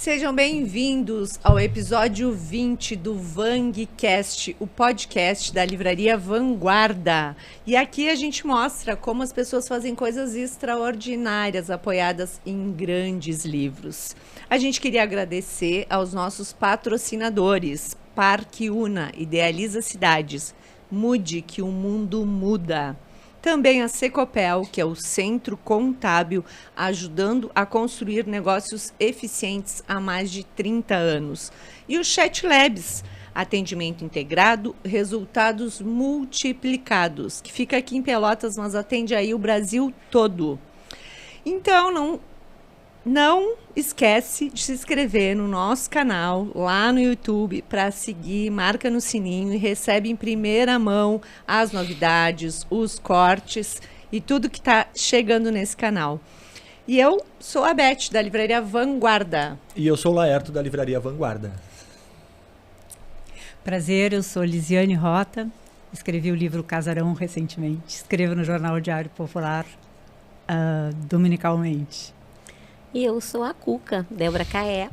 Sejam bem-vindos ao episódio 20 do VangCast, o podcast da livraria Vanguarda. E aqui a gente mostra como as pessoas fazem coisas extraordinárias apoiadas em grandes livros. A gente queria agradecer aos nossos patrocinadores, Parque Una, Idealiza Cidades, Mude que o Mundo Muda. Também a Secopel, que é o Centro Contábil, ajudando a construir negócios eficientes há mais de 30 anos. E o ChatLabs, atendimento integrado, resultados multiplicados, que fica aqui em Pelotas, mas atende aí o Brasil todo. Então, não esquece de se inscrever no nosso canal, lá no YouTube, para seguir, marca no sininho e recebe em primeira mão as novidades, os cortes e tudo que está chegando nesse canal. E eu sou a Beth, da livraria Vanguarda. E eu sou o Laerto, da livraria Vanguarda. Prazer, eu sou Lisiane Rota, escrevi o livro Casarão recentemente, escrevo no Jornal Diário Popular dominicalmente. E eu sou a Cuca, Débora Caé,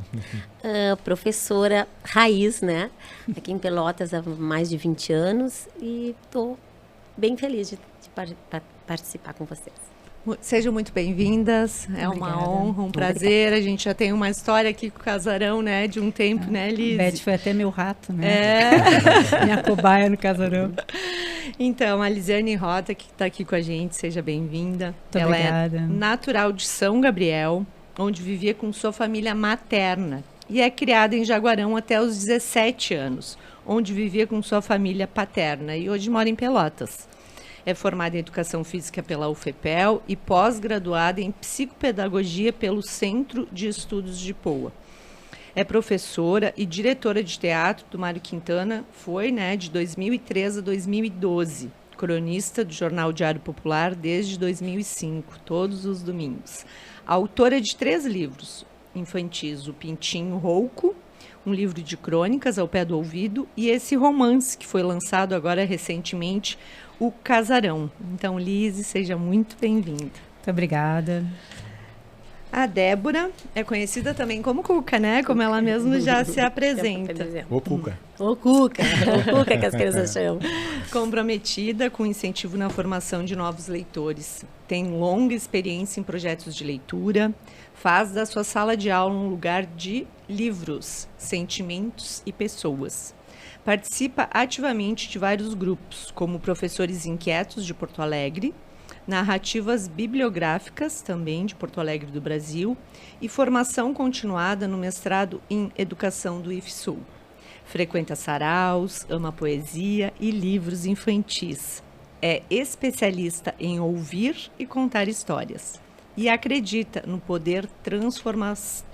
professora raiz, né? Aqui em Pelotas há mais de 20 anos e estou bem feliz de participar com vocês. Sejam muito bem-vindas, é uma honra, um prazer. Obrigada. A gente já tem uma história aqui com o Casarão, né? De um tempo, né, Liz? Beth foi até meu rato, né? Minha cobaia no Casarão. Então, a Lisiane Rota, que está aqui com a gente, seja bem-vinda. Ela obrigada. É natural de São Gabriel, onde vivia com sua família materna, e é criada em Jaguarão até os 17 anos, onde vivia com sua família paterna, e hoje mora em Pelotas. É formada em Educação Física pela UFPEL e pós-graduada em Psicopedagogia pelo Centro de Estudos de Poa. É professora e diretora de teatro do Mário Quintana, foi, né, de 2003 a 2012, cronista do Jornal Diário Popular desde 2005, todos os domingos. Autora de 3 livros infantis, O Pintinho Rouco, um livro de crônicas ao pé do ouvido, e esse romance que foi lançado agora recentemente, O Casarão. Então, Liz, seja muito bem-vinda. Muito obrigada. A Débora é conhecida também como Cuca, né? Como ela mesma já se apresenta. Ô Cuca. Ô Cuca. Ô Cuca que as crianças chamam. Comprometida com o incentivo na formação de novos leitores. Tem longa experiência em projetos de leitura. Faz da sua sala de aula um lugar de livros, sentimentos e pessoas. Participa ativamente de vários grupos, como Professores Inquietos de Porto Alegre, Narrativas Bibliográficas, também de Porto Alegre do Brasil, e formação continuada no mestrado em Educação do IFSU. Frequenta saraus, ama poesia e livros infantis. É especialista em ouvir e contar histórias. E acredita no poder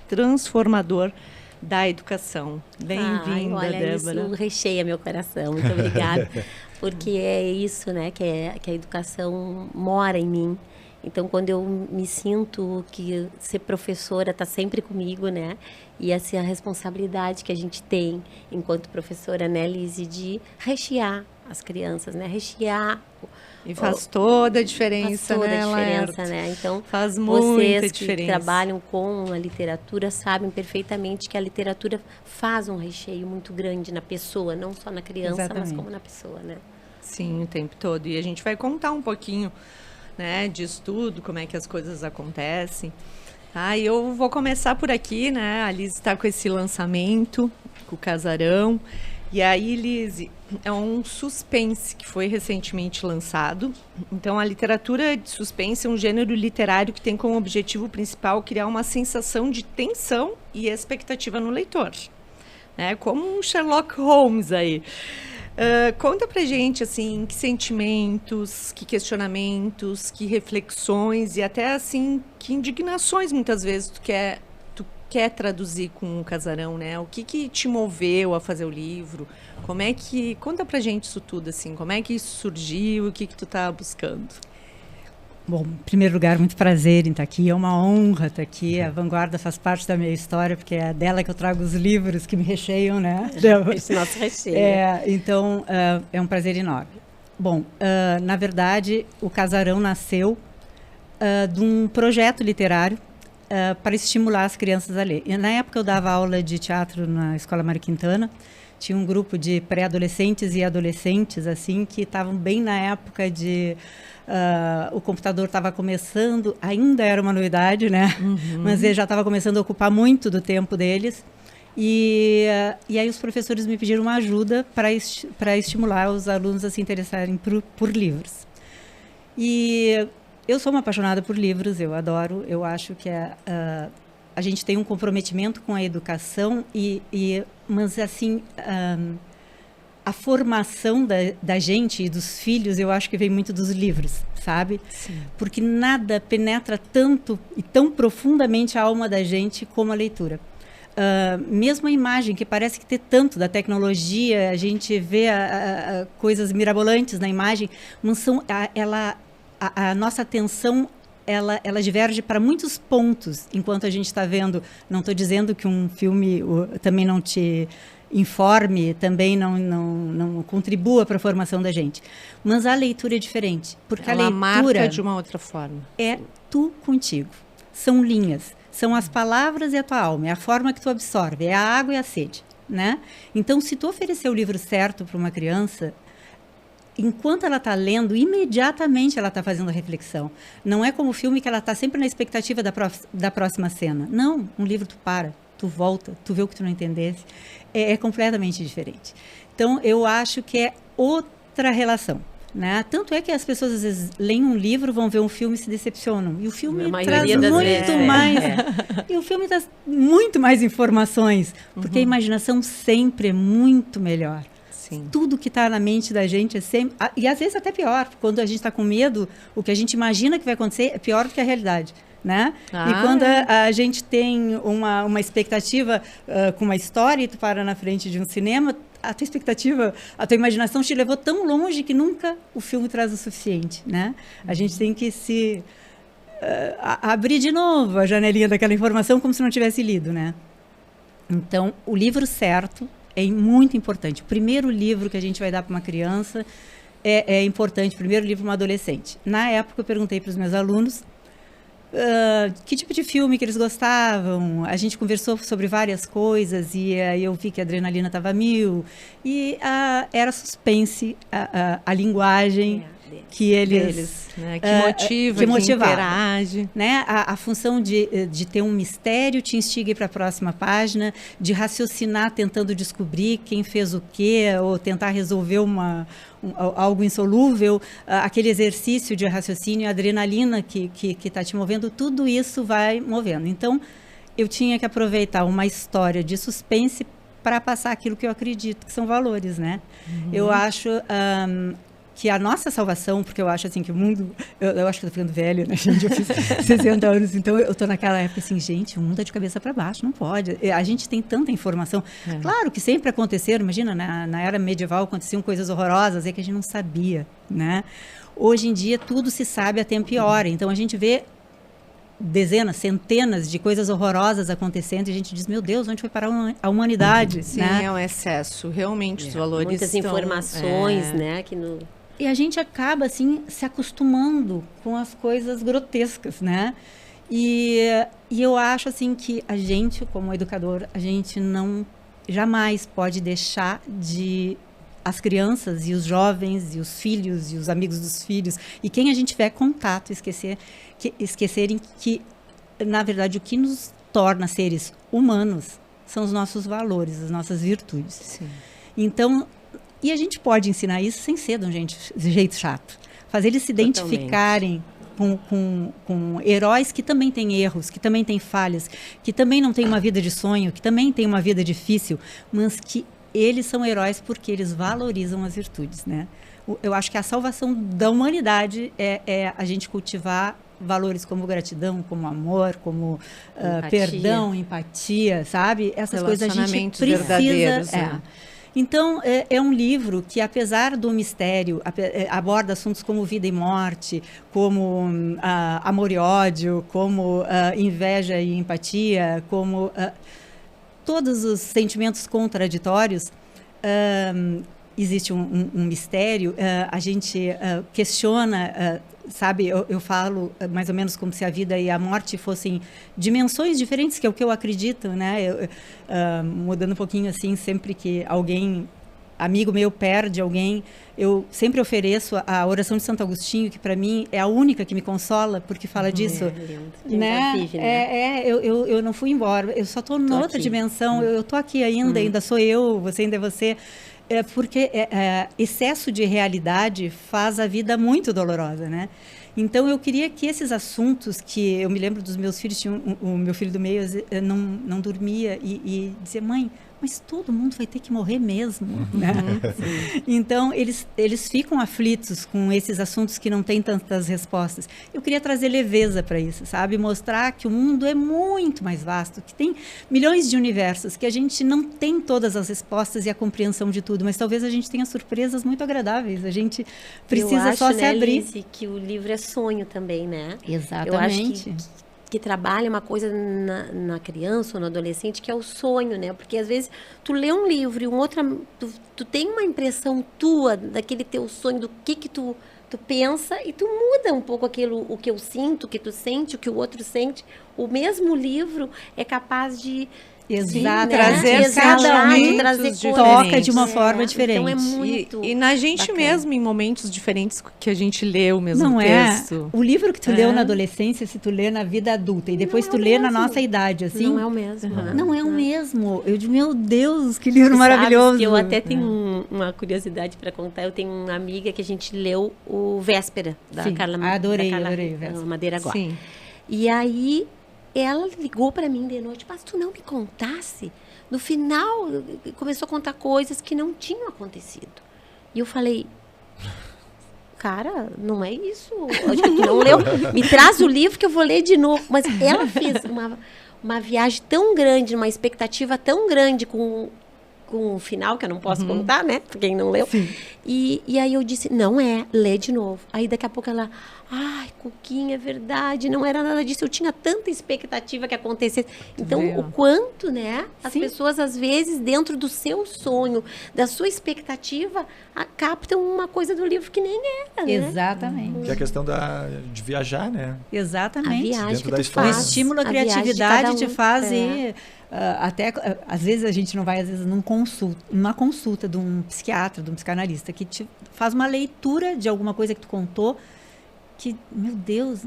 transformador da educação. Bem-vinda, Débora. Isso recheia meu coração. Muito obrigada. Porque é isso, né, que a educação mora em mim. Então, quando eu me sinto que ser professora está sempre comigo, né, e essa é a responsabilidade que a gente tem enquanto professora, né, Lizzy, de rechear as crianças, né, rechear. E faz toda a diferença, faz toda né, a diferença, né? Então, faz muita diferença. Vocês que trabalham com a literatura sabem perfeitamente que a literatura faz um recheio muito grande na pessoa, não só na criança, Exatamente. mas como na pessoa, né? Sim, o tempo todo. E a gente vai contar um pouquinho, né, disso tudo, como é que as coisas acontecem. E eu vou começar por aqui, né? A Liz está com esse lançamento, com o Casarão. E aí, Liz, é um suspense que foi recentemente lançado. Então, a literatura de suspense é um gênero literário que tem como objetivo principal criar uma sensação de tensão e expectativa no leitor, né? Como um Sherlock Holmes aí. Conta pra gente, assim, que sentimentos, que questionamentos, que reflexões e até, assim, que indignações, muitas vezes, tu quer traduzir com o Casarão, né? O que te moveu a fazer o livro? Conta pra gente isso tudo, assim, como é que isso surgiu, o que tu tá buscando? Bom, em primeiro lugar, muito prazer em estar aqui, é uma honra estar aqui, a Vanguarda faz parte da minha história, porque é dela que eu trago os livros que me recheiam, né? Esse nosso recheio. Então, é um prazer enorme. Bom, na verdade, o Casarão nasceu de um projeto literário para estimular as crianças a ler. E, na época eu dava aula de teatro na Escola Mário Quintana, tinha um grupo de pré-adolescentes e adolescentes assim que estavam bem na época de o computador estava começando, ainda era uma novidade, né? Mas ele já estava começando a ocupar muito do tempo deles. E aí os professores me pediram uma ajuda para estimular os alunos a se interessarem por livros. E eu sou uma apaixonada por livros, eu adoro, eu acho que a gente tem um comprometimento com a educação, mas assim, a formação da gente e dos filhos, eu acho que vem muito dos livros, sabe? Sim. Porque nada penetra tanto e tão profundamente a alma da gente como a leitura. Mesmo a imagem, que parece que tem tanto da tecnologia, a gente vê coisas mirabolantes na imagem, mas a nossa atenção ela diverge para muitos pontos enquanto a gente está vendo. Não estou dizendo que um filme também não te informe, também não contribua para a formação da gente, mas a leitura é diferente, porque ela a leitura marca de uma outra forma. É tu contigo, são linhas, são as palavras e a tua alma, é a forma que tu absorve, é a água e a sede, né? Então, se tu oferecer o livro certo para uma criança, enquanto ela está lendo, imediatamente ela está fazendo a reflexão. Não é como o filme que ela está sempre na expectativa da próxima cena. Não, um livro tu para, tu volta, tu vê o que tu não entendesse. É completamente diferente. Então, eu acho que é outra relação, né? Tanto é que as pessoas, às vezes, leem um livro, vão ver um filme e se decepcionam. E o filme traz muito mais... E o filme traz muito mais informações, porque a imaginação sempre é muito melhor. Sim. Tudo que está na mente da gente é sempre... E às vezes até pior. Quando a gente está com medo, o que a gente imagina que vai acontecer é pior do que a realidade, né? E quando a gente tem uma expectativa com uma história e tu para na frente de um cinema, a tua expectativa, a tua imaginação te levou tão longe que nunca o filme traz o suficiente, né? A gente tem que se... abrir de novo a janelinha daquela informação como se não tivesse lido, né? Então, o livro certo é muito importante. O primeiro livro que a gente vai dar para uma criança é importante, o primeiro livro para uma adolescente. Na época, eu perguntei para os meus alunos que tipo de filme que eles gostavam. A gente conversou sobre várias coisas e aí eu vi que a adrenalina estava 1000. E era suspense, a linguagem que eles... né? Que motiva, que interage. Né? A função de ter um mistério te instiga para a próxima página, de raciocinar tentando descobrir quem fez o quê, ou tentar resolver algo insolúvel, aquele exercício de raciocínio, a adrenalina que está te movendo, tudo isso vai movendo. Então, eu tinha que aproveitar uma história de suspense para passar aquilo que eu acredito que são valores, né? Eu acho... que a nossa salvação, porque eu acho assim que o mundo... Eu acho que eu tô ficando velha, né, gente? Eu fiz 60 anos, então eu tô naquela época assim, gente, o mundo é de cabeça para baixo, não pode. A gente tem tanta informação. Claro que sempre aconteceram, imagina, na era medieval aconteciam coisas horrorosas, que a gente não sabia, né? Hoje em dia tudo se sabe a tempo e hora, então a gente vê dezenas, centenas de coisas horrorosas acontecendo e a gente diz, meu Deus, onde foi parar a humanidade? Sim, né? É um excesso, realmente, os valores muitas informações, né? E a gente acaba, assim, se acostumando com as coisas grotescas, né? E eu acho, assim, que a gente, como educador, a gente não jamais pode deixar as crianças e os jovens e os filhos e os amigos dos filhos e quem a gente tiver contato, esquecerem que, na verdade, o que nos torna seres humanos são os nossos valores, as nossas virtudes. Sim. Então... E a gente pode ensinar isso sem ser de um jeito chato. Fazer eles se identificarem com heróis que também têm erros, que também têm falhas, que também não têm uma vida de sonho, que também têm uma vida difícil, mas que eles são heróis porque eles valorizam as virtudes, né? Eu acho que a salvação da humanidade é a gente cultivar valores como gratidão, como amor, como perdão, empatia, sabe? Essas coisas a gente precisa... Né? Então, é um livro que, apesar do mistério, aborda assuntos como vida e morte, como amor e ódio, como inveja e empatia, como todos os sentimentos contraditórios, existe um mistério, a gente questiona, sabe, eu falo mais ou menos como se a vida e a morte fossem dimensões diferentes, que é o que eu acredito, né? Mudando um pouquinho assim, sempre que alguém, amigo meu, perde alguém, eu sempre ofereço a oração de Santo Agostinho, que para mim é a única que me consola, porque fala disso, né? Eu não fui embora, eu só estou noutra dimensão, eu estou aqui ainda sou eu, você ainda é você. Porque excesso de realidade faz a vida muito dolorosa, né? Então, eu queria que esses assuntos, que eu me lembro dos meus filhos, o meu filho do meio não dormia e dizia, mãe, mas todo mundo vai ter que morrer mesmo, né? Então, eles ficam aflitos com esses assuntos que não têm tantas respostas. Eu queria trazer leveza para isso, sabe? Mostrar que o mundo é muito mais vasto, que tem milhões de universos, que a gente não tem todas as respostas e a compreensão de tudo, mas talvez a gente tenha surpresas muito agradáveis. A gente precisa só se abrir. Lizy, que o livro é sonho também, né? Exatamente. Eu acho que trabalha uma coisa na criança ou no adolescente, que é o sonho, né? Porque às vezes tu lê um livro e tu tem uma impressão tua daquele teu sonho, do que tu pensa, e tu muda um pouco o que eu sinto, o que tu sente, o que o outro sente. O mesmo livro é capaz de Exato, trazer cada um toca de uma forma diferente. Então é muito e na gente bacana. Mesmo, em momentos diferentes que a gente lê o mesmo não texto. O livro que tu leu na adolescência, se tu lê na vida adulta, e depois tu lê na nossa idade, assim... Não é o mesmo. Não é o mesmo. Eu digo, meu Deus, que livro maravilhoso. Que eu até tenho uma curiosidade para contar. Eu tenho uma amiga que a gente leu o Véspera, da Carla adorei Madeira agora. Sim. E aí... ela ligou para mim de noite, mas tu não me contasse? No final, começou a contar coisas que não tinham acontecido. E eu falei, cara, não é isso. Acho que tu não leu. Me traz o livro que eu vou ler de novo. Mas ela fez uma viagem tão grande, uma expectativa tão grande com o final, que eu não posso contar, né? Pra quem não leu. E aí eu disse, não lê de novo. Aí daqui a pouco ela, ai, Cuquinha, é verdade, não era nada disso. Eu tinha tanta expectativa que acontecesse. Então, o quanto, né? As pessoas, às vezes, dentro do seu sonho, da sua expectativa, captam uma coisa do livro que nem era, né? Exatamente. Que é a questão de viajar, né? Exatamente. A viagem que tu faz. O estímulo à criatividade te faz ir... até, às vezes, a gente não vai, às vezes, numa consulta de um psiquiatra, de um psicanalista, que te faz uma leitura de alguma coisa que tu contou, que, meu Deus,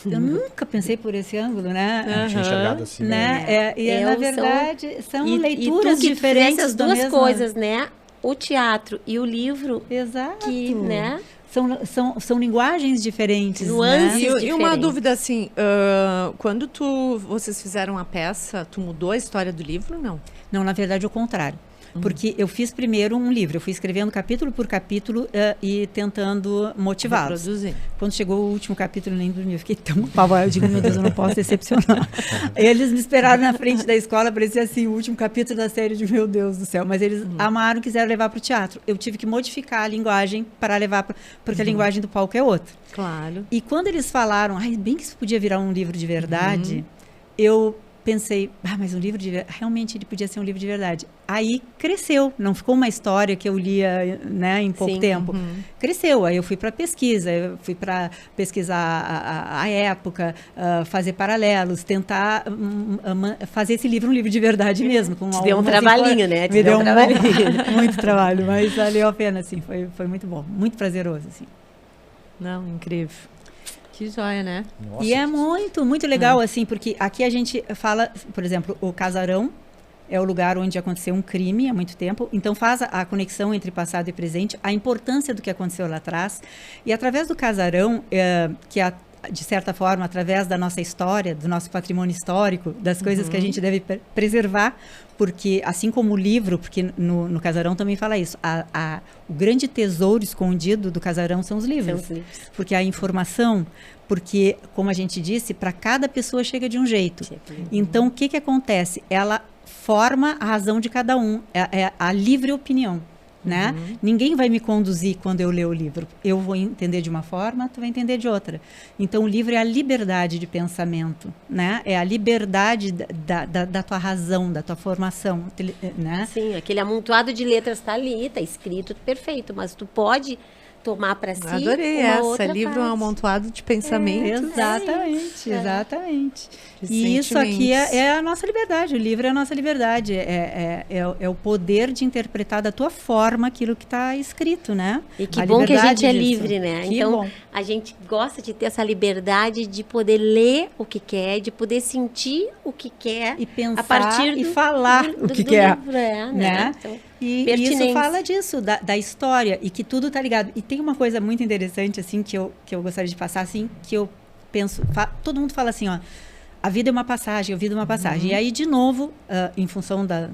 eu nunca pensei por esse ângulo, né? Não tinha enxergado assim, né? Na verdade, são leituras e tu diferentes. as duas coisas, né? O teatro e o livro. Exato. Que, né? São linguagens diferentes, nuances né? E uma dúvida assim, quando vocês fizeram a peça, tu mudou a história do livro ou não? Não, na verdade, o contrário. Porque eu fiz primeiro um livro, eu fui escrevendo capítulo por capítulo e tentando motivá-los. Quando chegou o último capítulo, nem dormi, eu fiquei tão apavorada, eu digo, meu Deus, eu não posso decepcionar. Eles me esperaram na frente da escola, parecia assim, o último capítulo da série, de meu Deus do céu, mas eles amaram, quiseram levar para o teatro. Eu tive que modificar a linguagem para levar, porque a linguagem do palco é outra. Claro. E quando eles falaram, bem que isso podia virar um livro de verdade, eu pensei, mas um livro realmente ele podia ser um livro de verdade. Aí cresceu, não ficou uma história que eu lia, né, em pouco tempo. Cresceu, aí eu fui para pesquisa, eu fui para pesquisar a época, fazer paralelos, tentar fazer esse livro um livro de verdade mesmo. Com Te deu um trabalhinho, né? Me deu um trabalhinho. Muito trabalho, mas valeu a pena, assim, foi muito bom, muito prazeroso, assim. Não, incrível. Que joia, né? Nossa, e é muito, muito legal, assim, porque aqui a gente fala, por exemplo, o casarão é o lugar onde aconteceu um crime há muito tempo, então faz a conexão entre passado e presente, a importância do que aconteceu lá atrás, e através do casarão, que de certa forma, através da nossa história, do nosso patrimônio histórico, das coisas que a gente deve preservar, porque assim como o livro, porque no casarão também fala isso, o grande tesouro escondido do casarão são os livros. Porque a informação, porque, como a gente disse, para cada pessoa chega de um jeito. Então, o que acontece? Ela forma a razão de cada um, é a livre opinião. né? Ninguém vai me conduzir quando eu ler o livro. Eu vou entender de uma forma, tu vai entender de outra. Então, o livro é a liberdade de pensamento, né? É a liberdade da tua razão, da tua formação, né? Sim, aquele amontoado de letras está ali, está escrito perfeito, mas tu pode tomar para si Adorei uma essa. outra Livro é um parte. amontoado de pensamentos. Exatamente, exatamente. De E isso aqui sentimentos. é a nossa liberdade, o livro é a nossa liberdade, é o poder de interpretar da tua forma aquilo que está escrito, né? E que A bom que a gente liberdade é disso. livre, né? Que Então, bom. a gente gosta de ter essa liberdade de poder ler o que quer, de poder sentir o que quer. E pensar a partir e falar o que quer, livro, né? né? Então, E pertinência. isso fala disso, da história, e que tudo tá ligado. E tem uma coisa muito interessante, assim, que eu gostaria de passar, assim, que eu penso... todo mundo fala assim, ó, a vida é uma passagem, a vida é uma passagem. E aí, de novo, em função da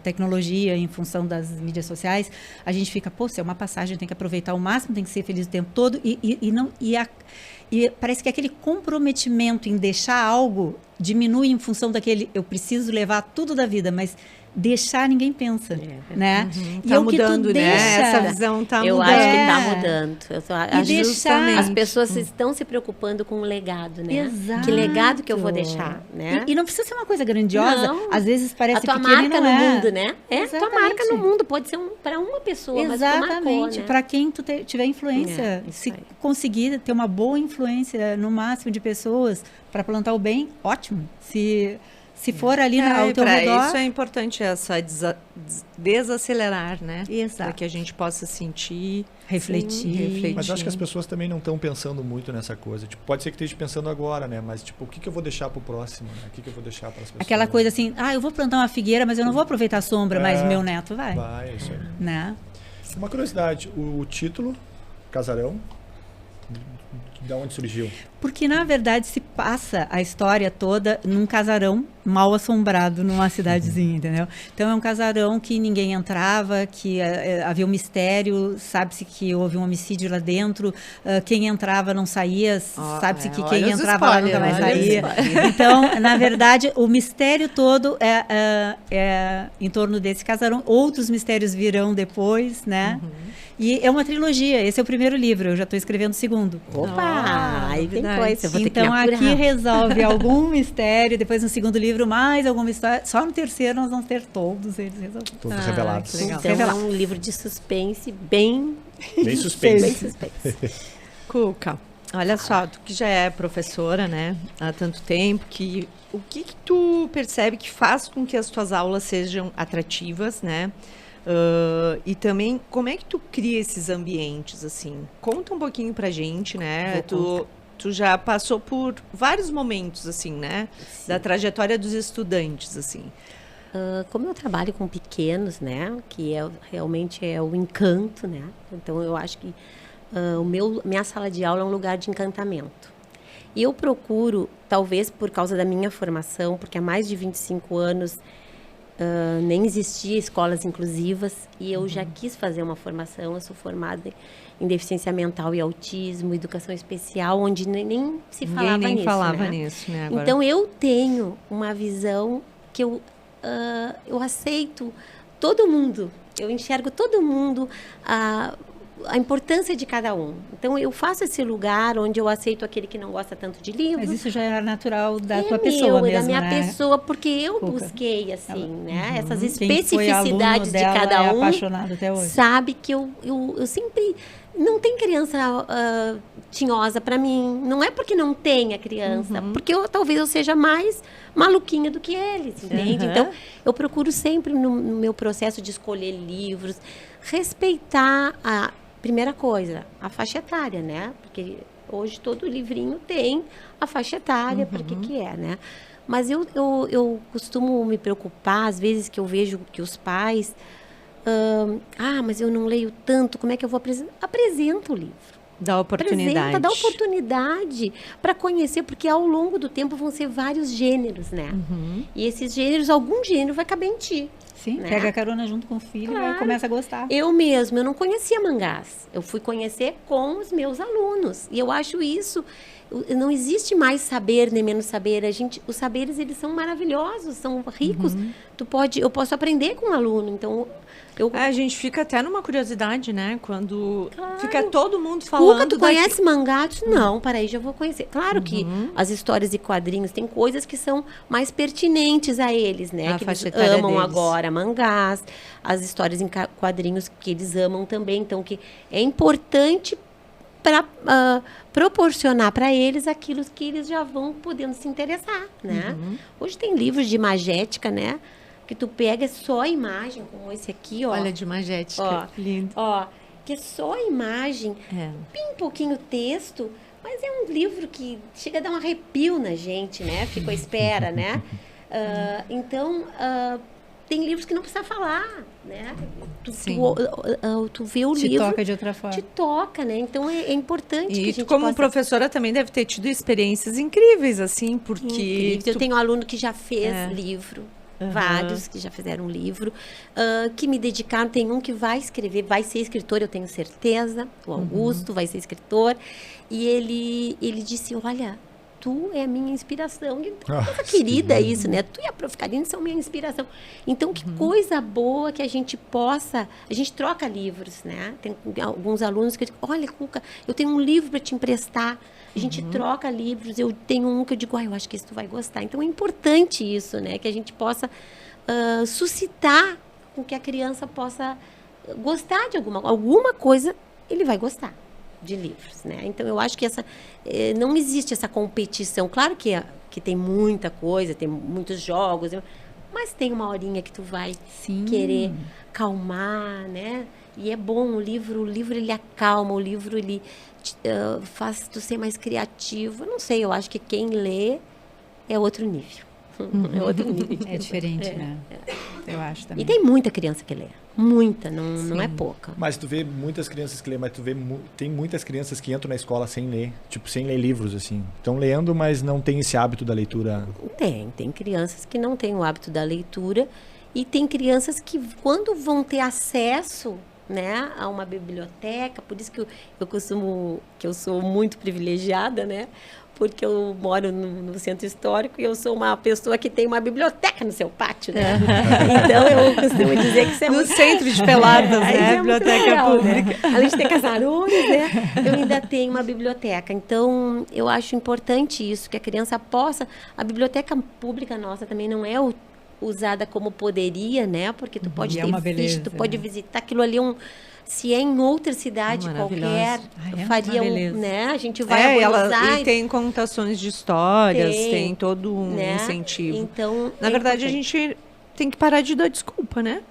tecnologia, em função das mídias sociais, a gente fica, pô, se é uma passagem, tem que aproveitar ao máximo, tem que ser feliz o tempo todo, e parece que aquele comprometimento em deixar algo diminui em função daquele, eu preciso levar tudo da vida, mas deixar ninguém pensa, né? Tá é o que tu mudando, né? deixa. Essa visão tá Eu mudando. acho que É. está mudando. E deixar. justamente. As pessoas estão se preocupando com o legado, né? Exato. Que legado que eu vou deixar, né? E não precisa ser uma coisa grandiosa, Não. às vezes parece A tua pequena e marca não no é. mundo, né? É, tua Exatamente. marca no mundo. Pode ser para uma pessoa, mas tu marcou, Exatamente, né? para quem tu tiver influência, É, isso se aí. conseguir ter uma boa influência no máximo de pessoas para plantar o bem, ótimo. Se for ali ao teu redor, Isso é importante, essa desacelerar, né? Exato. Para que a gente possa sentir, refletir. refletir. Mas eu acho que as pessoas também não estão pensando muito nessa coisa. Tipo, pode ser que esteja pensando agora, né? Mas, tipo, o que eu vou deixar pro próximo? Né? O que eu vou deixar para as pessoas? Aquela coisa assim, eu vou plantar uma figueira, mas eu não vou aproveitar a sombra, mas meu neto vai. Vai, é isso aí. Né? Uma curiosidade, o título, Casarão, de onde surgiu? Porque, na verdade, se passa a história toda num casarão mal assombrado numa cidadezinha, entendeu? Então, é um casarão que ninguém entrava, que havia um mistério, sabe-se que houve um homicídio lá dentro, quem entrava não saía, sabe-se que quem olha os entrava lá nunca mais spoilers, saía. Então, na verdade, o mistério todo é em torno desse casarão. Outros mistérios virão depois, né? E é uma trilogia, esse é o primeiro livro, eu já estou escrevendo o segundo. Opa! Aí tem novidade. coisa. Eu vou ter que Então me aqui apurar. resolve algum mistério, depois no segundo livro mais alguma história. Só no terceiro nós vamos ter todos eles resolvidos. Todos revelados. que legal. Então é um livro de suspense bem Bem suspense. bem suspense. Cuca, olha só, tu que já é professora, né, há tanto tempo, o que tu percebe que faz com que as tuas aulas sejam atrativas, né? E também, como é que tu cria esses ambientes, assim? Conta um pouquinho pra gente, né? Tu já passou por vários momentos, assim, né? Da trajetória dos estudantes, assim. Como eu trabalho com pequenos, né, que realmente é o encanto, né? Então eu acho que minha sala de aula é um lugar de encantamento. E eu procuro, talvez por causa da minha formação, porque há mais de 25 anos nem existia escolas inclusivas e eu já quis fazer uma formação. Eu sou formada em deficiência mental e autismo, educação especial, onde nem se falava Ninguém nem nisso, falava né? nisso, né? Agora. Então eu tenho uma visão que eu aceito todo mundo, eu enxergo todo mundo, a importância de cada um. Então eu faço esse lugar onde eu aceito aquele que não gosta tanto de livro. Mas isso já é natural da tua É pessoa meu, mesmo, da minha né? pessoa, porque eu Cuca. busquei assim, né? Essas Quem foi aluno especificidades de dela cada é um. apaixonado até hoje. Sabe que eu sempre não tem criança tinhosa para mim. Não é porque não tem a criança, porque talvez eu seja mais maluquinha do que eles, entende? Então, eu procuro sempre no meu processo de escolher livros respeitar a primeira coisa, a faixa etária, né? Porque hoje todo livrinho tem a faixa etária, para que é, né? Mas eu costumo me preocupar, às vezes que eu vejo que os pais... mas eu não leio tanto, como é que eu vou apresentar? Apresenta o livro. Dá oportunidade. Dá oportunidade para conhecer, porque ao longo do tempo vão ser vários gêneros, né? E esses gêneros, algum gênero vai caber em ti. Sim, né? pega a carona junto com o filho e começa a gostar. Eu não conhecia mangás. Eu fui conhecer com os meus alunos. E eu acho isso... Não existe mais saber nem menos saber. Os saberes, eles são maravilhosos, são ricos. Eu posso aprender com um aluno. Então, a gente fica até numa curiosidade, né? Quando fica todo mundo falando... Cuca, tu conhece mangá? Não, peraí, já vou conhecer. Claro que as histórias e quadrinhos, tem coisas que são mais pertinentes a eles, né? Que eles amam agora, mangás. As histórias em quadrinhos que eles amam também. Então, que é importante para proporcionar para eles aquilo que eles já vão podendo se interessar, né? Hoje tem livros de imagética, né? Que tu pega só a imagem, como esse aqui, ó. Olha, de imagética, lindo. Ó, que é só a imagem, bem pouquinho texto, mas é um livro que chega a dar um arrepio na gente, né? Fica à espera, né? Então, tem livros que não precisa falar, né? Tu vê o livro... Te toca de outra forma. Te toca, né? Então, é importante que a gente como professora também deve ter tido experiências incríveis, assim, porque... Eu tenho um aluno que já fez livro, vários que já fizeram livro, que me dedicaram. Tem um que vai escrever, vai ser escritor, eu tenho certeza. O Augusto vai ser escritor. E ele disse, olha... Tu é a minha inspiração. Coisa querida isso, né? Tu e a Prof. Karine são minha inspiração. Então, que coisa boa que a gente possa... A gente troca livros, né? Tem alguns alunos que dizem, olha, Cuca, eu tenho um livro para te emprestar. A gente troca livros. Eu tenho um que eu digo, eu acho que isso tu vai gostar. Então, é importante isso, né? Que a gente possa suscitar com que a criança possa gostar de alguma coisa, ele vai gostar de livros, né? Então, eu acho que não existe essa competição. Claro que tem muita coisa, tem muitos jogos, mas tem uma horinha que tu vai querer calmar, né? E é bom, o livro ele acalma, o livro ele faz tu ser mais criativo. Eu não sei, eu acho que quem lê é outro nível. É outro nível. É diferente, né? Eu acho também. E tem muita criança que lê. Muita, não é pouca. Mas tu vê muitas crianças que lêem, mas tem muitas crianças que entram na escola sem ler, tipo, sem ler livros, assim. Estão lendo, mas não tem esse hábito da leitura. Tem crianças que não têm o hábito da leitura e tem crianças que, quando vão ter acesso, né, a uma biblioteca, por isso que eu sou muito privilegiada, né? Porque eu moro no centro histórico e eu sou uma pessoa que tem uma biblioteca no seu pátio, né? Então, eu costumo dizer que isso é no centro de Pelotas, né? Biblioteca legal, pública. Né? Além de ter casarões, né? Eu ainda tenho uma biblioteca. Então, eu acho importante isso, que a criança possa... A biblioteca pública nossa também não é usada como poderia, né? Porque tu pode ter ficha, tu pode visitar. Aquilo ali se é em outra cidade qualquer, faria né? A gente vai a Buenos Aires. E tem contações de histórias, tem todo um incentivo. Então, na verdade, a gente tem que parar de dar desculpa, né?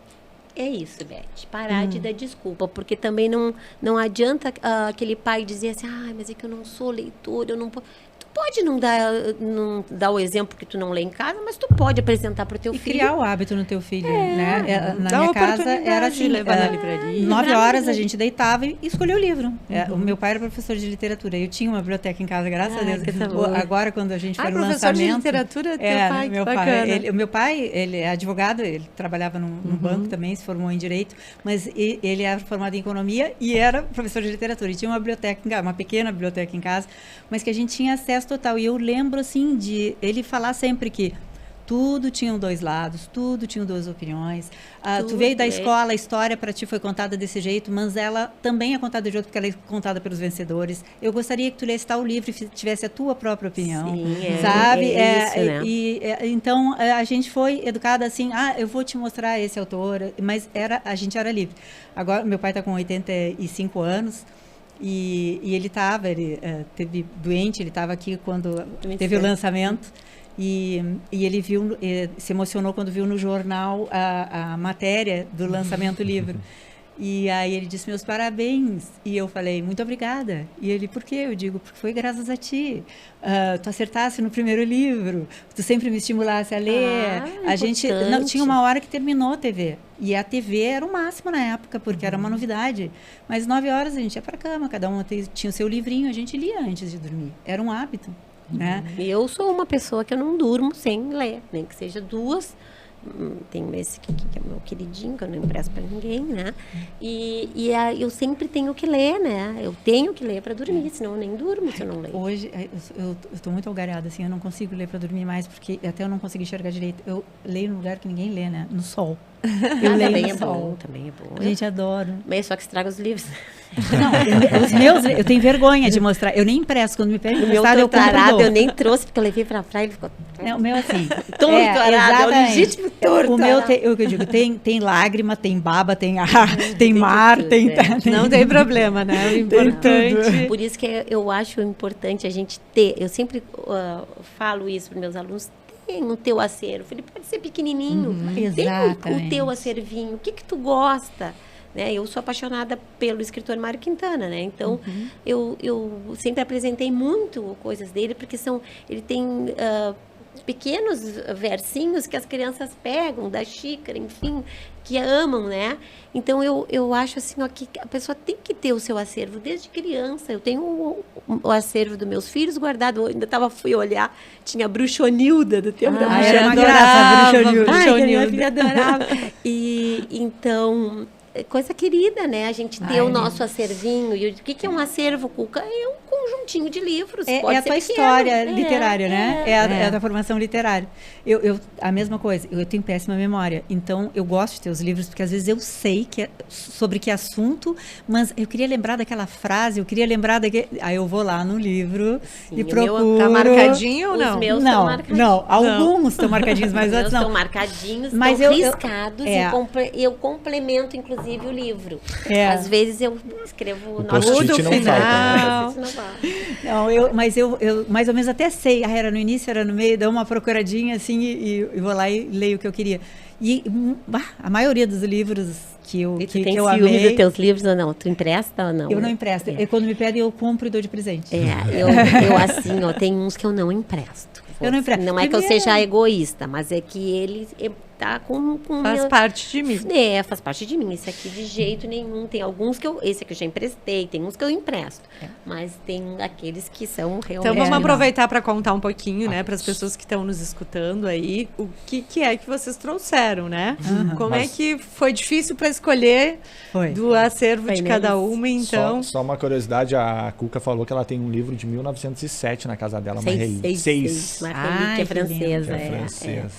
É isso, Beth. Parar de dar desculpa, porque também não adianta aquele pai dizer assim, mas é que eu não sou leitor, eu não posso... Pode não dar o exemplo que tu não lê em casa, mas tu pode apresentar para o teu filho. E criar o hábito no teu filho, né? Na minha casa era assim, levar na livraria. 9 horas a gente deitava e escolhia o livro. O meu pai era professor de literatura. Eu tinha uma biblioteca em casa, graças a Deus. Agora, quando a gente foi no lançamento... professor de literatura, teu pai, meu pai. Meu pai, ele é advogado, ele trabalhava num banco também, se formou em Direito, mas ele era formado em Economia e era professor de literatura. E tinha uma biblioteca em casa, uma pequena biblioteca em casa, mas que a gente tinha acesso total. E eu lembro, assim, de ele falar sempre que tudo tinha dois lados, tudo tinha duas opiniões. Tu veio da escola, a história para ti foi contada desse jeito, mas ela também é contada de outro, porque ela é contada pelos vencedores. Eu gostaria que tu lesse tal livro e tivesse a tua própria opinião, sabe? Isso, né? Então, a gente foi educada assim, eu vou te mostrar esse autor, mas a gente era livre. Agora, meu pai está com 85 anos, e ele teve doente, ele estava aqui quando teve o lançamento, e ele se emocionou quando viu no jornal a matéria do lançamento do livro. E aí ele disse, meus parabéns. E eu falei, muito obrigada. E ele, por quê? Eu digo, porque foi graças a ti. Tu acertasse no primeiro livro, tu sempre me estimulasse a ler. A gente tinha uma hora que terminou a TV. E a TV era o máximo na época, porque era uma novidade. Mas 9 horas a gente ia para a cama, cada um tinha o seu livrinho, a gente lia antes de dormir. Era um hábito. Né? Eu sou uma pessoa que eu não durmo sem ler, nem que seja 2, Tenho esse aqui, que é meu queridinho, que eu não empresto para ninguém, né? Eu sempre tenho que ler, né? Eu tenho que ler para dormir, senão eu nem durmo se eu não ler. Hoje, eu estou muito algareada, assim, eu não consigo ler para dormir mais, porque até eu não consigo enxergar direito. Eu leio no lugar que ninguém lê, né? No sol. Eu leio também no é sol. bom, também é bom. Gente, adoro. Mas só que estraga os livros. Não, os meus, eu tenho vergonha de mostrar. Eu nem impresso, quando me pedem O meu emprestado, eu compro e torturado dou. eu nem trouxe, porque eu levei pra praia e ficou... É, o meu assim. Torturado, é o legítimo torturado. O meu, eu digo, tem lágrima, tem baba, tem ar, tem mar, tudo, tem... Não tem problema, né? O importante... Por isso que eu acho importante a gente ter, eu sempre falo isso para meus alunos, tem o teu acervo, ele pode ser pequenininho, tem o teu acervinho, o que tu gosta? Né? Eu sou apaixonada pelo escritor Mário Quintana, né? Então, eu sempre apresentei muito coisas dele, porque ele tem pequenos versinhos que as crianças pegam da xícara, enfim, que amam, né? Então, eu acho assim, ó, que a pessoa tem que ter o seu acervo desde criança. Eu tenho o acervo dos meus filhos guardado. Eu ainda fui olhar, tinha a Bruxonilda do tempo da Bruxonilda. Era uma graça a Bruxonilda. Ai, que a minha filha adorava. Então... coisa querida, né? A gente ter o nosso acervinho. E o que é um acervo, Cuca? É um conjuntinho de livros. É a tua história literária, né? É a tua formação literária. A mesma coisa. Eu tenho péssima memória. Então, eu gosto de ter os livros, porque às vezes eu sei sobre que assunto, mas eu queria lembrar daquela frase, eu queria lembrar daquele... Aí eu vou lá no livro e procuro... Tá marcadinho ou não? Os meus estão marcadinhos. Não, alguns estão marcadinhos, mas outros não. Estão marcadinhos, mas estão riscados e eu complemento, inclusive, o livro. É. Às vezes eu escrevo post-it não final. Não, mas eu mais ou menos até sei. Era no início, era no meio, dou uma procuradinha assim e vou lá e leio o que eu queria. E a maioria dos livros que eu tem que eu ciúme amei... dos teus livros ou não? Tu empresta ou não? Eu não empresto. Quando me pedem, eu compro e dou de presente. Eu assim, ó, tem uns que eu não empresto. Eu não empresto. Não é que eu seja egoísta, mas é que ele tá com faz parte de mim. Faz parte de mim. Esse aqui de jeito nenhum. Tem alguns que esse aqui eu já emprestei, tem uns que eu empresto. Mas tem aqueles que são realmente... Então vamos aproveitar para contar um pouquinho, né, para as pessoas que estão nos escutando aí, o que é que vocês trouxeram, né? Como é que foi difícil para escolher do acervo de cada uma, então... Só uma curiosidade, a Cuca falou que ela tem um livro de 1907 na casa dela, uma Seis. Uma relíquia francesa. francesa.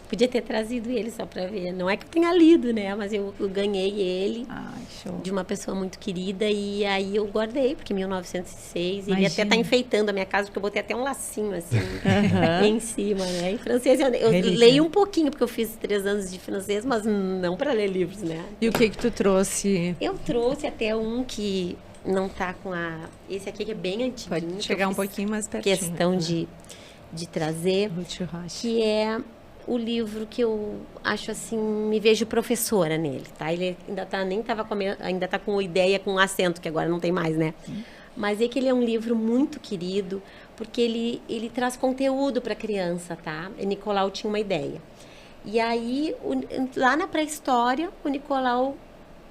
Podia ter trazido ele só para ver. Não é que eu tenha lido, né? Mas eu ganhei ele de uma pessoa muito querida e aí eu guardei, porque 1906. Ele até tá enfeitando a minha casa, porque eu botei até um lacinho assim em cima, né? Em francês eu leio um pouquinho, porque eu fiz 3 anos de francês, mas não para ler livros, né? E o que tu trouxe? Eu trouxe até um que não tá com esse aqui que é bem antiguinho. Pode chegar um pouquinho mais pertinho. Questão de trazer, que é o livro que eu acho assim, me vejo professora nele, tá? Ele ainda tá com ideia, com acento, que agora não tem mais, né? Mas é que ele é um livro muito querido, porque ele traz conteúdo para criança, tá? E Nicolau tinha uma ideia. E aí, lá na pré-história, o Nicolau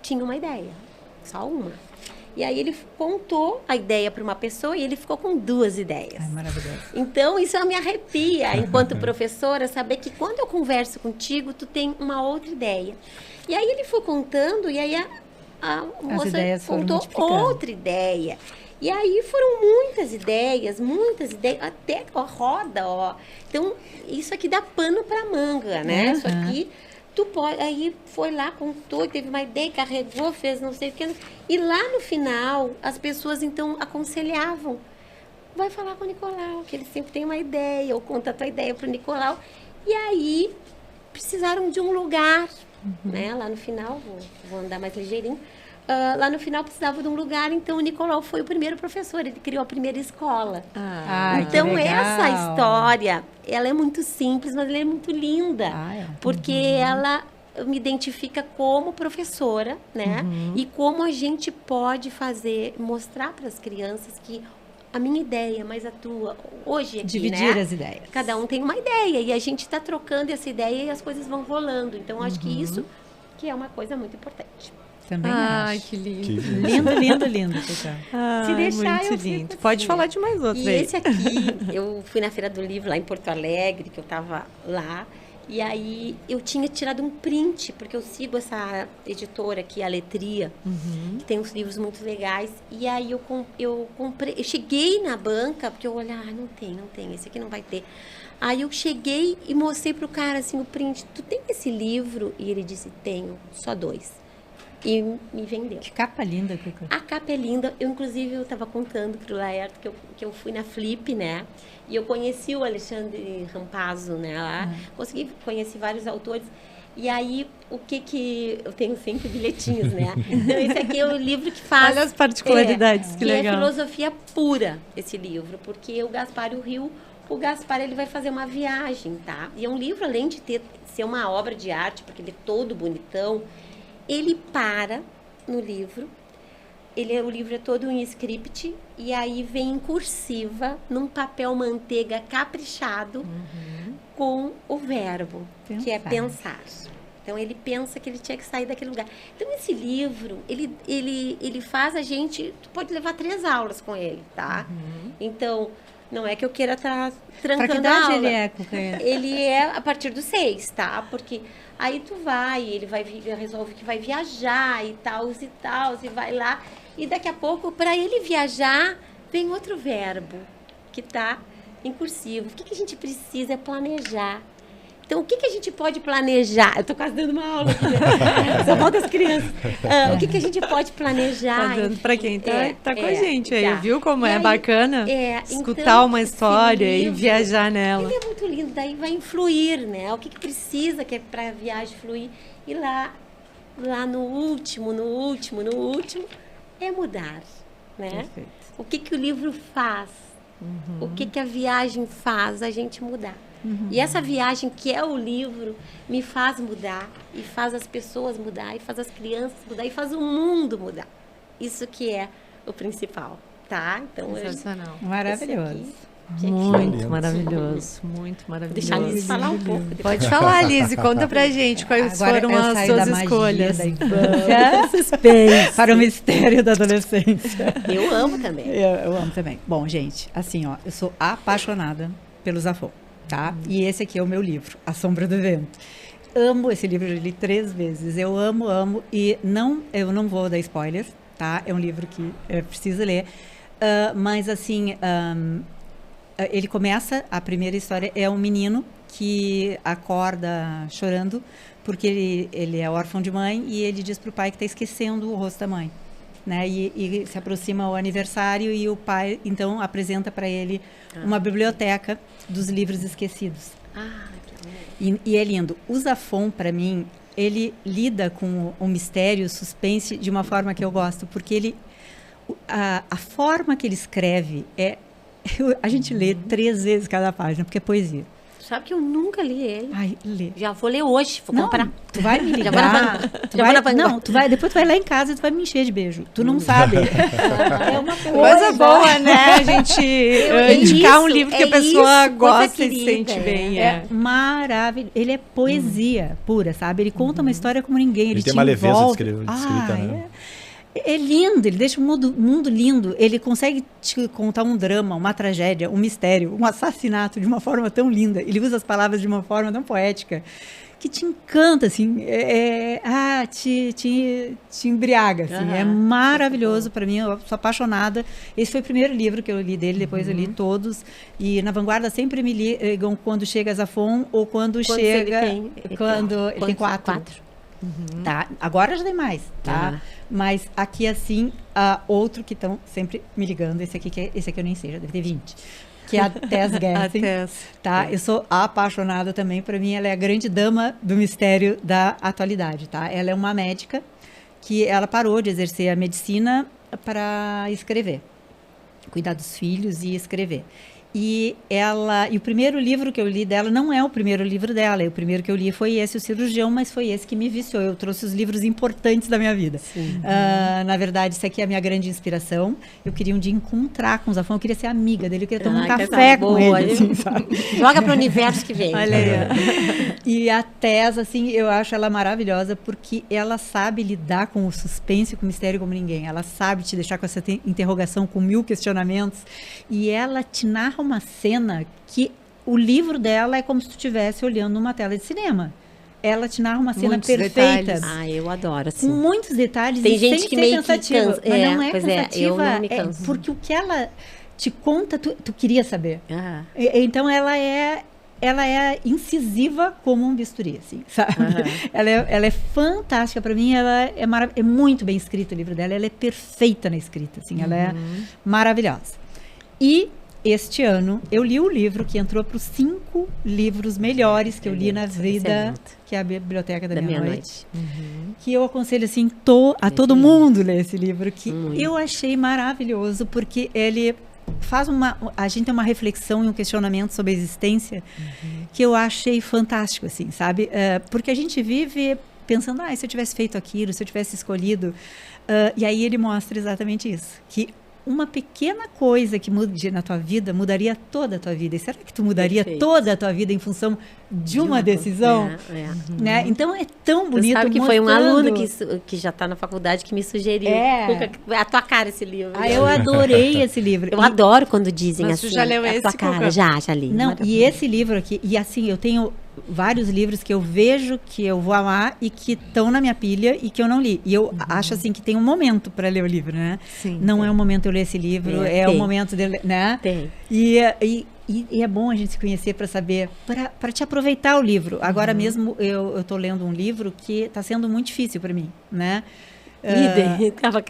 tinha uma ideia, só uma. E aí ele contou a ideia para uma pessoa e ele ficou com 2 ideias. Maravilhoso. Então, isso me arrepia, enquanto professora, saber que quando eu converso contigo, tu tem uma outra ideia. E aí ele foi contando, e aí a moça contou outra ideia. E aí foram muitas ideias, até a roda, ó. Então, isso aqui dá pano para manga, né? Isso aqui... Aí foi lá, contou, teve uma ideia, carregou, fez não sei o que. E lá no final, as pessoas então aconselhavam. Vai falar com o Nicolau, que ele sempre tem uma ideia, ou conta a tua ideia para o Nicolau. E aí, precisaram de um lugar, né? Lá no final, vou andar mais ligeirinho. Lá no final precisava de um lugar, então o Nicolau foi o primeiro professor, ele criou a primeira escola. Então essa história, ela é muito simples, mas ela é muito linda, porque ela me identifica como professora, né? E como a gente pode mostrar para as crianças que a minha ideia, mas a tua, hoje aqui, dividir as ideias. Cada um tem uma ideia e a gente está trocando essa ideia e as coisas vão rolando. Então, acho que isso que é uma coisa muito importante. Também acho. Que lindo. Lindo. Se deixar, muito lindo. Pode falar de mais outro e aí. esse aqui, eu fui na Feira do Livro lá em Porto Alegre, que eu estava lá, E aí eu tinha tirado um print, porque eu sigo essa editora aqui, a Letria, que tem uns livros muito legais. E aí eu comprei, eu cheguei na banca, porque eu olhei, não tem, esse aqui não vai ter. Aí eu cheguei e mostrei pro cara assim o print, tu tem esse livro? E ele disse, tenho, só 2. E me vendeu. Que capa linda, Cuca. A capa é linda. Eu, inclusive, eu estava contando pro Laerto que eu fui na Flip, né? E eu conheci o Alexandre Rampazzo, né? Lá. Conheci vários autores. E aí, o que eu tenho sempre bilhetinhos, né? Então, esse aqui é o livro que faz... Olha as particularidades, que legal. É filosofia pura, esse livro. Porque o Gaspar e o Rio... O Gaspar, ele vai fazer uma viagem, tá? E é um livro, além de ser uma obra de arte, porque ele é todo bonitão, ele para no livro, o livro é todo em script, e aí vem em cursiva, num papel manteiga caprichado, com o verbo, que é pensar. Então, ele pensa que ele tinha que sair daquele lugar. Então, esse livro, ele faz a gente... Tu pode levar 3 aulas com ele, tá? Então... Não é que eu queira estar trancando pra que idade a aula. Ele é, Cuca? Ele é a partir dos 6, tá? Porque aí tu vai, ele resolve que vai viajar e tal, e vai lá. E daqui a pouco, para ele viajar, vem outro verbo que tá em cursivo. O que a gente precisa é planejar. Então, o que a gente pode planejar? Eu estou quase dando uma aula aqui, né? Só falta as crianças. O que a gente pode planejar? Tá dando para quem tá com a gente aí, tá. viu como E é aí, bacana escutar então, uma história e viajar nela. Ele é muito lindo, daí vai influir, né? O que precisa que é para a viagem fluir. E lá no último, é mudar, né? Perfeito. O que o livro faz? O que a viagem faz a gente mudar? E essa viagem que é o livro me faz mudar, e faz as pessoas mudar, e faz as crianças mudar, e faz o mundo mudar. Isso que é o principal, tá? Então, sensacional. Maravilhoso. Muito maravilhoso, muito maravilhoso. Deixa a Liz falar um pouco. Pode falar, Liz, conta pra gente quais foram as suas escolhas. Da infância, suspense. Para o mistério da adolescência. Eu amo também. Eu amo também. Bom, gente, assim, ó, eu sou apaixonada pelo Zafón. Tá? E esse aqui é o meu livro, A Sombra do Vento. Amo esse livro, eu li 3 vezes. Eu amo. E eu não vou dar spoilers, tá? É um livro que eu preciso ler. Mas, assim, ele começa, a primeira história é um menino que acorda chorando porque ele é órfão de mãe e ele diz para o pai que está esquecendo o rosto da mãe. Né? E se aproxima o aniversário e o pai, então, apresenta para ele uma biblioteca dos livros esquecidos. E é lindo. O Zafón, para mim, ele lida com o mistério, o suspense, de uma forma que eu gosto, porque a forma que ele escreve a gente lê 3 vezes cada página, porque é poesia. Sabe que eu nunca li ele. Ai, lê. Já vou ler hoje, vou comprar. Tu vai me ligar. Depois tu vai lá em casa e tu vai me encher de beijo. Tu não sabe. É uma coisa boa, né? A gente indicar um livro que a pessoa gosta e se sente bem. É maravilhoso. Ele é poesia pura, sabe? Ele conta uma história como ninguém. Ele tem uma leveza de escrita, né? É lindo, ele deixa o mundo lindo. Ele consegue te contar um drama, uma tragédia, um mistério, um assassinato de uma forma tão linda. Ele usa as palavras de uma forma tão poética que te encanta, assim. Te embriaga, assim. É maravilhoso para mim, eu sou apaixonada. Esse foi o primeiro livro que eu li dele, depois eu li todos. E na Vanguarda sempre me ligam quando chega Zafón ou quando chega... Ele tem 4. Tá? Agora já tem mais, tá? Mas aqui, assim, outro que estão sempre me ligando, esse aqui eu nem sei, já deve ter 20, que é a Tess Gersen, tá? Eu sou apaixonada também, para mim ela é a grande dama do mistério da atualidade, tá? Ela é uma médica que ela parou de exercer a medicina para escrever, cuidar dos filhos e escrever. E o primeiro livro que eu li dela não é o primeiro livro dela. O primeiro que eu li foi esse, O Cirurgião, mas foi esse que me viciou. Eu trouxe os livros importantes da minha vida. Na verdade, isso aqui é a minha grande inspiração. Eu queria um dia encontrar com o Zafón, eu queria ser amiga dele, eu queria tomar um café com ele. Assim, sabe? Joga para o universo que vem. Olha aí. E a Tess, assim, eu acho ela maravilhosa porque ela sabe lidar com o suspense, com o mistério como ninguém. Ela sabe te deixar com essa interrogação, com 1000 questionamentos. E ela te narra uma cena que o livro dela é como se tu estivesse olhando numa tela de cinema. Ela te narra uma cena Muitos perfeita. detalhes. Eu adoro, Com assim. muitos detalhes. Tem e gente sem que ser meio que cansativa. cansa. Mas não é Pois cansativa. eu não me canso. Porque o que ela te conta, tu queria saber. Ah, Então ela é incisiva como um bisturi, assim, sabe? Ela é fantástica para mim, ela é muito bem escrita o livro dela, ela é perfeita na escrita, assim, ela é maravilhosa. E este ano eu li o livro que entrou para os 5 livros melhores que eu li na vida, excelente. que é a Biblioteca da Da Meia-Noite. Meia-Noite. Que eu aconselho assim a todo mundo ler esse livro, que Muito. eu achei maravilhoso, porque ele faz a gente tem uma reflexão e um questionamento sobre a existência que eu achei fantástico, assim, sabe? Porque a gente vive pensando, se eu tivesse feito aquilo, se eu tivesse escolhido, e aí ele mostra exatamente isso, que uma pequena coisa que mude na tua vida mudaria toda a tua vida. E será que tu mudaria Perfeito. toda a tua vida em função de uma decisão? Né? Então é tão bonito. Você sabe que foi um mostrando- aluno que já está na faculdade que me sugeriu. A tua cara esse livro. Eu adorei esse livro. Eu adoro quando dizem Mas assim. tu já leu a tua esse, cara. Cuca? Já li. Não, Maravilhoso. e esse livro aqui, e assim, eu tenho vários livros que eu vejo que eu vou amar e que estão na minha pilha e que eu não li. E eu acho assim que tem um momento para ler o livro, né? Sim. Não é o momento de eu ler esse livro, é o tem. momento de, né? Tem. E é bom a gente se conhecer para saber, para te aproveitar o livro. Agora mesmo eu tô lendo um livro que está sendo muito difícil para mim, né? Idem, tava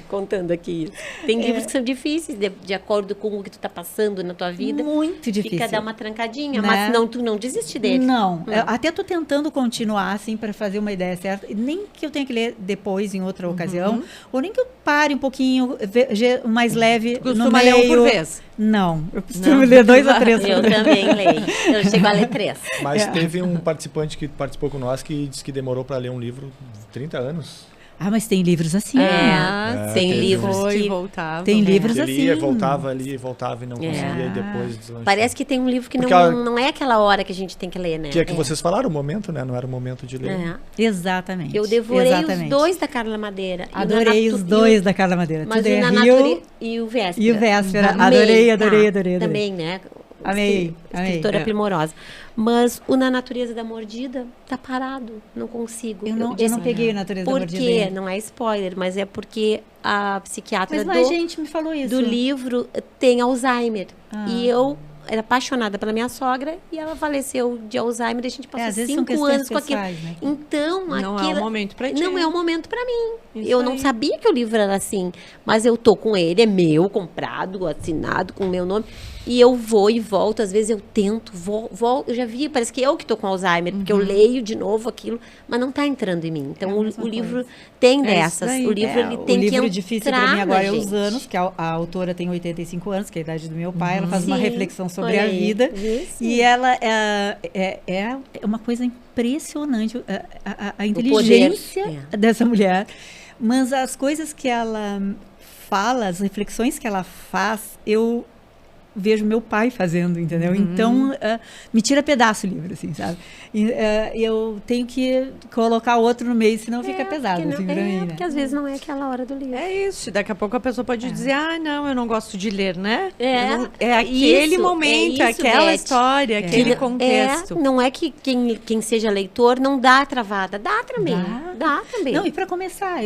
contando aqui isso. Tem livros que são difíceis de acordo com o que tu tá passando na tua vida. Muito difícil. Fica dar uma trancadinha, Né? mas não, tu não desiste dele. Não, até tô tentando continuar assim para fazer uma ideia certa, nem que eu tenha que ler depois em outra ocasião, ou nem que eu pare um pouquinho mais leve no Costuma meio. ler um por vez? Não, eu costumo ler 2 a 3 Eu também leio. Eu chego a ler 3. Mas teve um participante que participou com nós que disse que demorou para ler um livro 30 anos. Mas tem livros assim. Tem teve livros Foi, que... voltava. Tem livros Ele ia, assim. voltava ali, voltava e não conseguia, e depois deslanchava. Parece que tem um livro que Porque não é aquela hora que a gente tem que ler, né? Que é que vocês falaram, o momento, né? Não era o momento de ler. É. Exatamente. Eu devorei exatamente. os 2 da Carla Madeira. Adorei os 2 da Carla Madeira. Mas Tudo o é Na Rio Natureza e o Véspera. e o Véspera. Amei, Adorei. Também, né? Amei. Escritora primorosa. Mas o Na Natureza da Mordida tá parado. Não consigo. Eu não disse, peguei a Natureza da por Mordida quê? ainda. Não é spoiler, mas é porque a psiquiatra Mas mais gente me falou isso. do livro tem Alzheimer. Ah. E eu era apaixonada pela minha sogra e ela faleceu de Alzheimer e a gente passou às vezes são 5 questões anos com aquilo. pessoais, né? Então, Não aquilo... é o momento pra ti. Não é o momento pra mim. Isso Eu não aí. sabia que o livro era assim, mas eu tô com ele, é meu, comprado, assinado com o meu nome, e eu vou e volto, às vezes eu tento, volto, eu já vi, parece que eu que tô com Alzheimer, porque eu leio de novo aquilo, mas não tá entrando em mim. Então É a mesma o livro coisa. tem É isso dessas, daí. o livro ele tem o que livro entrar difícil para mim na agora é os gente. anos, que a autora tem 85 anos, que é a idade do meu pai, ela faz uma Sim, reflexão sobre olha a aí, vida. isso. E ela é uma coisa impressionante, a inteligência poder, dessa mulher. Mas as coisas que ela fala, as reflexões que ela faz, eu vejo meu pai fazendo, entendeu? Então, me tira pedaço o livro, assim, sabe? E, eu tenho que colocar outro no meio, senão fica pesado, porque assim, não, pra mim, né? porque às vezes não é aquela hora do livro. É isso, daqui a pouco a pessoa pode dizer, não, eu não gosto de ler, né? É, Eu não- é aquele isso, momento, é isso, aquela Beth. história, aquele Que contexto. não é que quem seja leitor não dá travada, dá também. Dá também. Não, e para começar,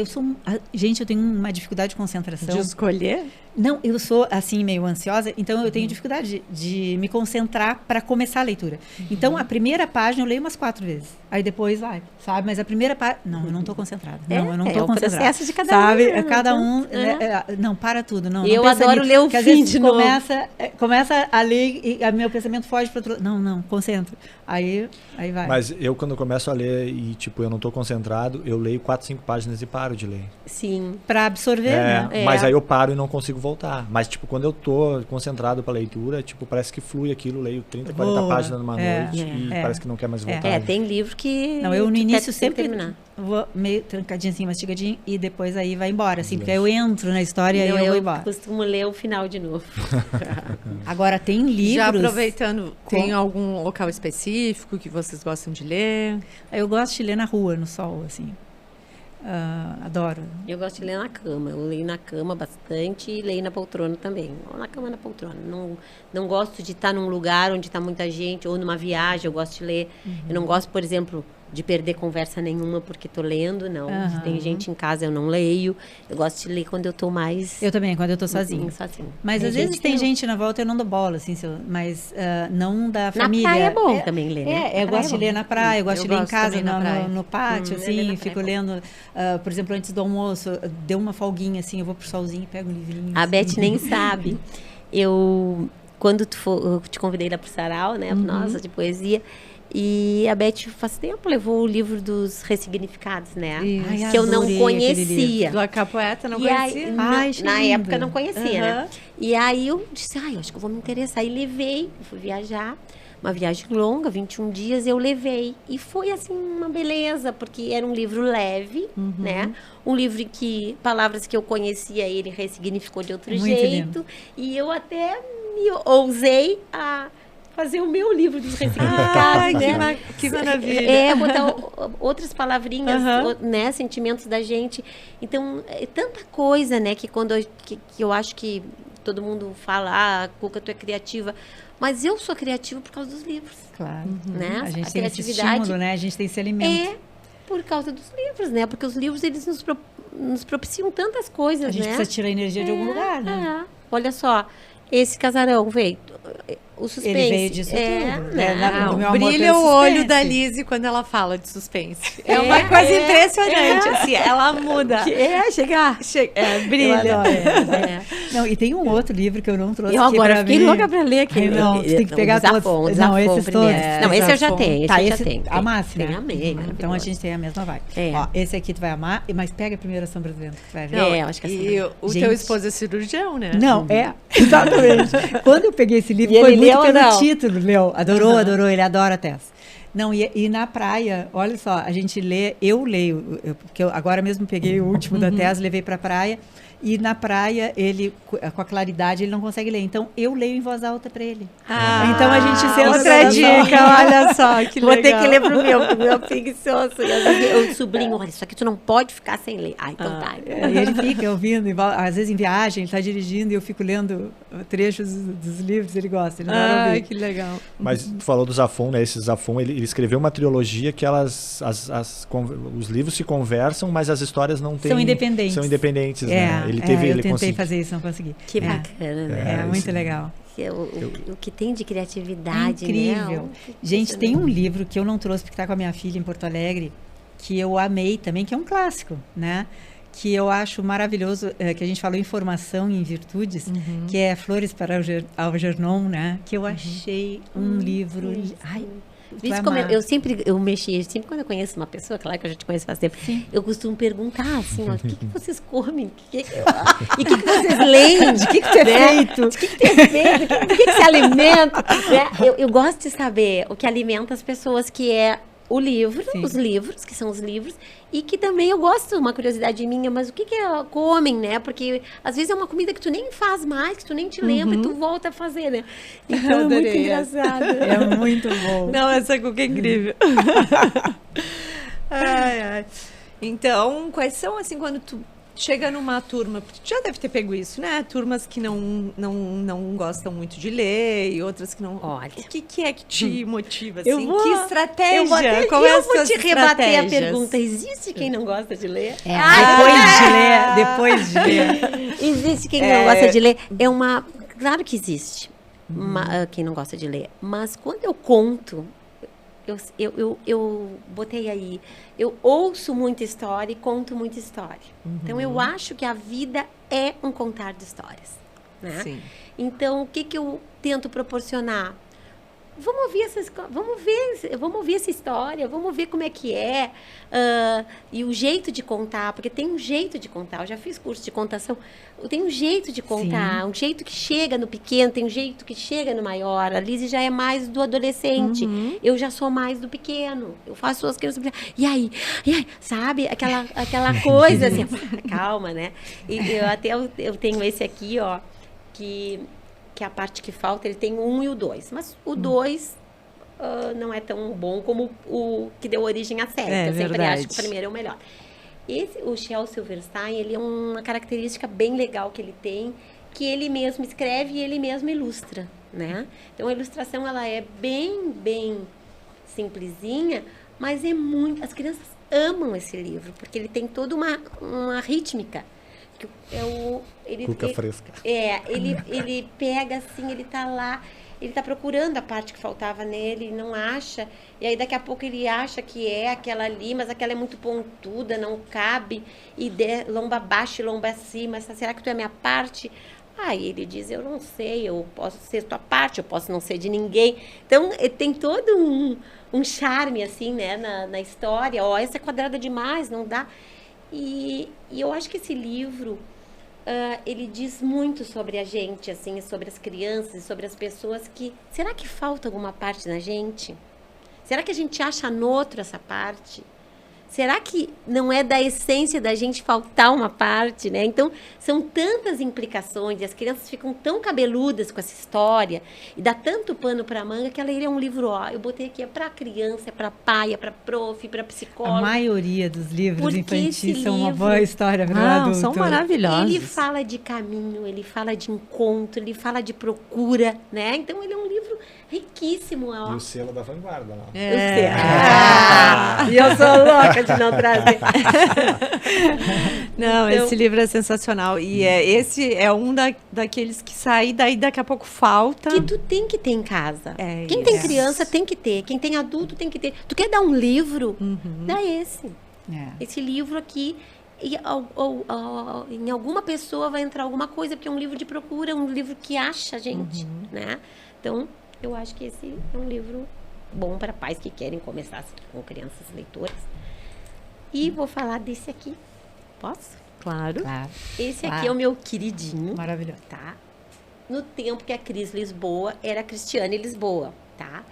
gente, eu tenho uma dificuldade de concentração. De escolher? Não, eu sou assim meio ansiosa, então eu tenho dificuldade de me concentrar para começar a leitura. Então a primeira página eu leio umas 4 vezes. Aí depois vai, sabe? Mas a primeira página, não, eu não tô concentrada. Não, eu não tô é o concentrada. processo de cada sabe? um, né? Cada um, É. não, para tudo, não. Eu não pensa adoro nisso, ler o porque às fim vezes de novo. começa a ler e meu pensamento foge para outro lado. Não, concentra. Aí vai. Mas eu, quando começo a ler e, tipo, eu não tô concentrado, eu leio 4, 5 páginas e paro de ler. Sim. Para absorver, né? Mas aí eu paro e não consigo voltar. Mas, tipo, quando eu tô concentrado pra leitura, tipo, parece que flui aquilo, leio 30, 40 Boa. páginas numa noite e parece que não quer mais voltar. Tem livro que. Não, eu no tu início quer sempre terminar. vou meio trancadinho assim, mastigadinho, e depois aí vai embora, assim, porque aí eu entro na história e Não, aí eu vou eu embora. costumo ler o final de novo. Agora tem livros. Já aproveitando, tem algum local específico que vocês gostam de ler? Eu gosto de ler na rua, no sol, assim. Adoro. Eu gosto de ler na cama. Eu leio na cama bastante e leio na poltrona também. Ou na cama, na poltrona. Não gosto de estar num lugar onde está muita gente, ou numa viagem, eu gosto de ler. Eu não gosto, por exemplo, de perder conversa nenhuma porque estou lendo, não. Se tem gente em casa, eu não leio. Eu gosto de ler quando eu estou mais... Eu também, quando eu estou sozinha. Mas às vezes tem gente na volta, eu não dou bola, assim, mas não da família. Na praia é bom também ler, né? Eu gosto de ler na praia, eu gosto de ler em casa, praia. no pátio, assim, fico lendo. Por exemplo, antes do almoço, deu uma folguinha, assim, eu vou pro solzinho e pego um livrinho. A Beth nem sabe. Quando eu te convidei lá pro Sarau, né? Nossa, de poesia... E a Beth, faz tempo, levou o livro dos ressignificados, né? Ai, que eu não conhecia. Do Acapoeta, não e conhecia? Aí, na época, não conhecia, né? E aí, eu disse, eu acho que eu vou me interessar. E levei, fui viajar. Uma viagem longa, 21 dias, eu levei. E foi, assim, uma beleza, porque era um livro leve, né? Um livro que, palavras que eu conhecia, ele ressignificou de outro jeito. Lindo. E eu até me ousei a... fazer o meu livro dos ressignificados, né? Que maravilha. Botar outras palavrinhas, né? Sentimentos da gente. Então, é tanta coisa, né? Que quando que eu acho que todo mundo fala, Cuca, tu é criativa. Mas eu sou criativa por causa dos livros. Claro. Né? A gente tem esse estímulo, né? A gente tem esse alimento. É por causa dos livros, né? Porque os livros, eles nos propiciam tantas coisas, né? A gente precisa tirar energia de algum lugar, né? Olha só, esse casarão veio... O suspense. Ele veio disso tudo. Né? Brilha o olho da Lizzy quando ela fala de suspense. É uma coisa impressionante, assim, ela muda. Brilha. Não, e tem um outro livro que eu não trouxe. Eu agora fiquei louca pra ler aqui. Não, você tem que pegar todos. Não, esses todos. Não, esse eu já tenho. Tá, esse a máxima. Amei. Então a gente tem a mesma vibe. Ó, esse aqui tu vai amar, mas pega primeiro a Sombra do Vento. Vai ver. Eu acho que e o teu esposo é cirurgião, né? Não, exatamente. Quando eu peguei esse livro, foi muito pelo título, Leo. Adorou, ele adora a Tess. Não, e na praia, olha só, a gente lê, eu leio, porque eu agora mesmo peguei o último da Tess, levei pra praia, e na praia, ele, com a claridade, ele não consegue ler. Então, eu leio em voz alta pra ele. Então, a gente senta... Outra dica, olha só, que legal. Vou ter que ler pro meu preguiçoso. E às vezes eu sobrinho, olha, isso aqui tu não pode ficar sem ler. Então tá. E ele fica ouvindo, às vezes em viagem, ele tá dirigindo e eu fico lendo trechos dos livros, ele gosta. Ele que legal. Mas tu falou do Zafon, né? Esse Zafon, ele escreveu uma trilogia que os livros se conversam, mas as histórias não têm... São independentes, né? Eu tentei fazer isso, não consegui. Que bacana, né? É muito legal. O que tem de criatividade, incrível. Né? Gente, tem um livro que eu não trouxe porque está com a minha filha em Porto Alegre, que eu amei também, que é um clássico, né? Que eu acho maravilhoso, que a gente falou em formação e em virtudes, que é Flores para Algernon, né? Que eu achei um livro... Eu mexi, sempre quando eu conheço uma pessoa, claro que eu já te conheço faz tempo, eu costumo perguntar assim, o que vocês comem? E o que vocês leem? De que tu é feito? De que tu é feito? Do que se alimenta? Né? Eu gosto de saber o que alimenta as pessoas, que é o livro, os livros, que são os livros, e que também eu gosto, uma curiosidade minha, mas o que comem, né? Porque às vezes é uma comida que tu nem faz mais, que tu nem te lembra, e tu volta a fazer, né? Então é muito engraçado. É muito bom. Não, essa cuca é incrível. Então, quais são, assim, quando tu chega numa turma, porque tu já deve ter pego isso, né? Turmas que não gostam muito de ler e outras que não... Olha. O que é que te motiva, assim? Que estratégia? Eu vou te rebater a pergunta. Existe quem não gosta de ler? Depois de ler. Existe quem não gosta de ler? Claro que existe quem não gosta de ler. Mas quando eu conto... Eu botei aí, eu ouço muita história e conto muita história. Então, eu acho que a vida é um contar de histórias, né? Sim. Então, o que eu tento proporcionar? Vamos ouvir essa história, vamos ver como é que é. E o jeito de contar, porque tem um jeito de contar. Eu já fiz curso de contação. Tem um jeito de contar, um jeito que chega no pequeno, tem um jeito que chega no maior. A Lizzy já é mais do adolescente. Eu já sou mais do pequeno. Eu faço as crianças... E aí, sabe? Aquela coisa assim, calma, né? E eu tenho esse aqui, ó, que a parte que falta, ele tem o 1 e o 2. Mas o 2 não é tão bom como o que deu origem à série. Que eu sempre acho que o primeiro é o melhor. O Shel Silverstein, ele é uma característica bem legal que ele tem, que ele mesmo escreve e ele mesmo ilustra, né? Então a ilustração ela é bem simplesinha, mas é muito. As crianças amam esse livro porque ele tem toda uma rítmica. Cuca fresca. Ele pega assim, ele tá lá, ele tá procurando a parte que faltava nele, não acha, e aí daqui a pouco ele acha que é aquela ali, mas aquela é muito pontuda, não cabe, e lomba abaixo e lomba acima, será que tu é a minha parte? Aí ele diz, eu não sei, eu posso ser tua parte, eu posso não ser de ninguém. Então, tem todo um charme, assim, né, na história. Essa é quadrada demais, não dá. E eu acho que esse livro, ele diz muito sobre a gente, assim, sobre as crianças, sobre as pessoas que... Será que falta alguma parte na gente? Será que a gente acha no outro essa parte? Será que não é da essência da gente faltar uma parte, né? Então, são tantas implicações, e as crianças ficam tão cabeludas com essa história, e dá tanto pano para manga, que ela é um livro, eu botei aqui, é para criança, é para pai, é para prof, para psicólogo. A maioria dos livros Porque infantis são uma boa história para o adulto. São maravilhosos. Ele fala de caminho, ele fala de encontro, ele fala de procura, né? Então, ele é um livro riquíssimo. E o selo da vanguarda lá. E eu sou louca de não trazer. Não, então, esse livro é sensacional. E esse é um daqueles que sai, daí daqui a pouco falta. Que tu tem que ter em casa. Quem tem criança tem que ter. Quem tem adulto tem que ter. Tu quer dar um livro? Dá esse. Esse livro aqui. E em alguma pessoa vai entrar alguma coisa, porque é um livro de procura, um livro que acha a gente, né? Então, eu acho que esse é um livro bom para pais que querem começar com crianças leitoras. E vou falar desse aqui. Posso? Claro. Esse aqui é o meu queridinho. Maravilhoso. Tá? No tempo que a Cris Lisboa era Cristiane Lisboa, tá?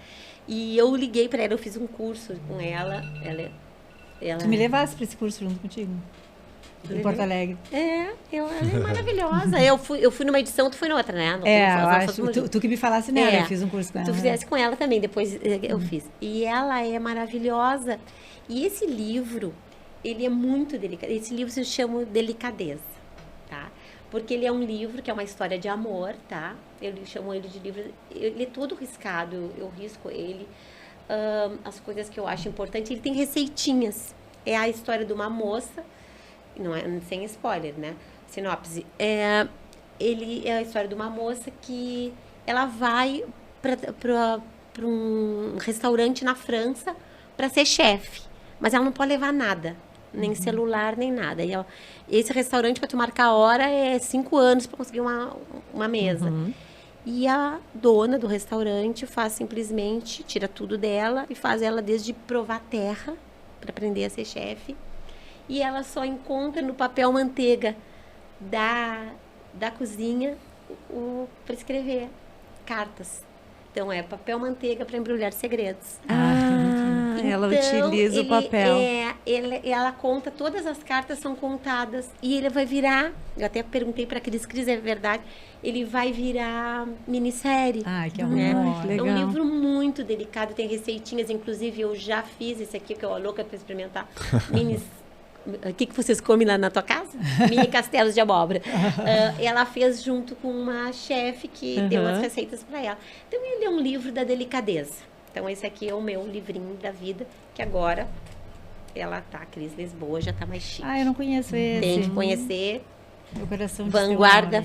E eu liguei para ela, eu fiz um curso com ela. Tu me levasse para esse curso junto contigo? Em Porto Alegre. Ela é maravilhosa. Eu fui numa edição, tu foi na outra, né? Tu que me falasse nela, eu fiz um curso com ela. Tu fizesse com ela também, depois eu fiz. E ela é maravilhosa. E esse livro, ele é muito delicado. Esse livro se chama Delicadeza, tá? Porque ele é um livro que é uma história de amor, tá? Eu chamo ele de livro... Ele é todo riscado, eu risco ele. As coisas que eu acho importante, ele tem receitinhas. É a história de uma moça... Não é, sem spoiler, né? Sinopse. Ele é a história de uma moça que ela vai para um restaurante na França para ser chefe. Mas ela não pode levar nada. Nem celular, nem nada. E esse restaurante, para tu marcar a hora, é 5 anos para conseguir uma mesa. E a dona do restaurante faz simplesmente, tira tudo dela e faz ela desde provar terra para aprender a ser chefe. E ela só encontra no papel manteiga da cozinha para escrever cartas. Então, é papel manteiga para embrulhar segredos. Então, ela utiliza o papel. Ela conta, todas as cartas são contadas. E ele vai virar, eu até perguntei para a Cris, é verdade, ele vai virar minissérie. Que amor, legal. É um livro muito delicado, tem receitinhas, inclusive eu já fiz esse aqui, que eu louca para experimentar, o que vocês comem lá na tua casa? Mini castelos de abóbora. Ela fez junto com uma chefe que deu as receitas para ela. Então, ele é um livro da delicadeza. Então, esse aqui é o meu livrinho da vida, que agora ela tá, Cris Lisboa, já tá mais chique. Eu não conheço esse. Tem que conhecer. Meu coração de Vanguarda.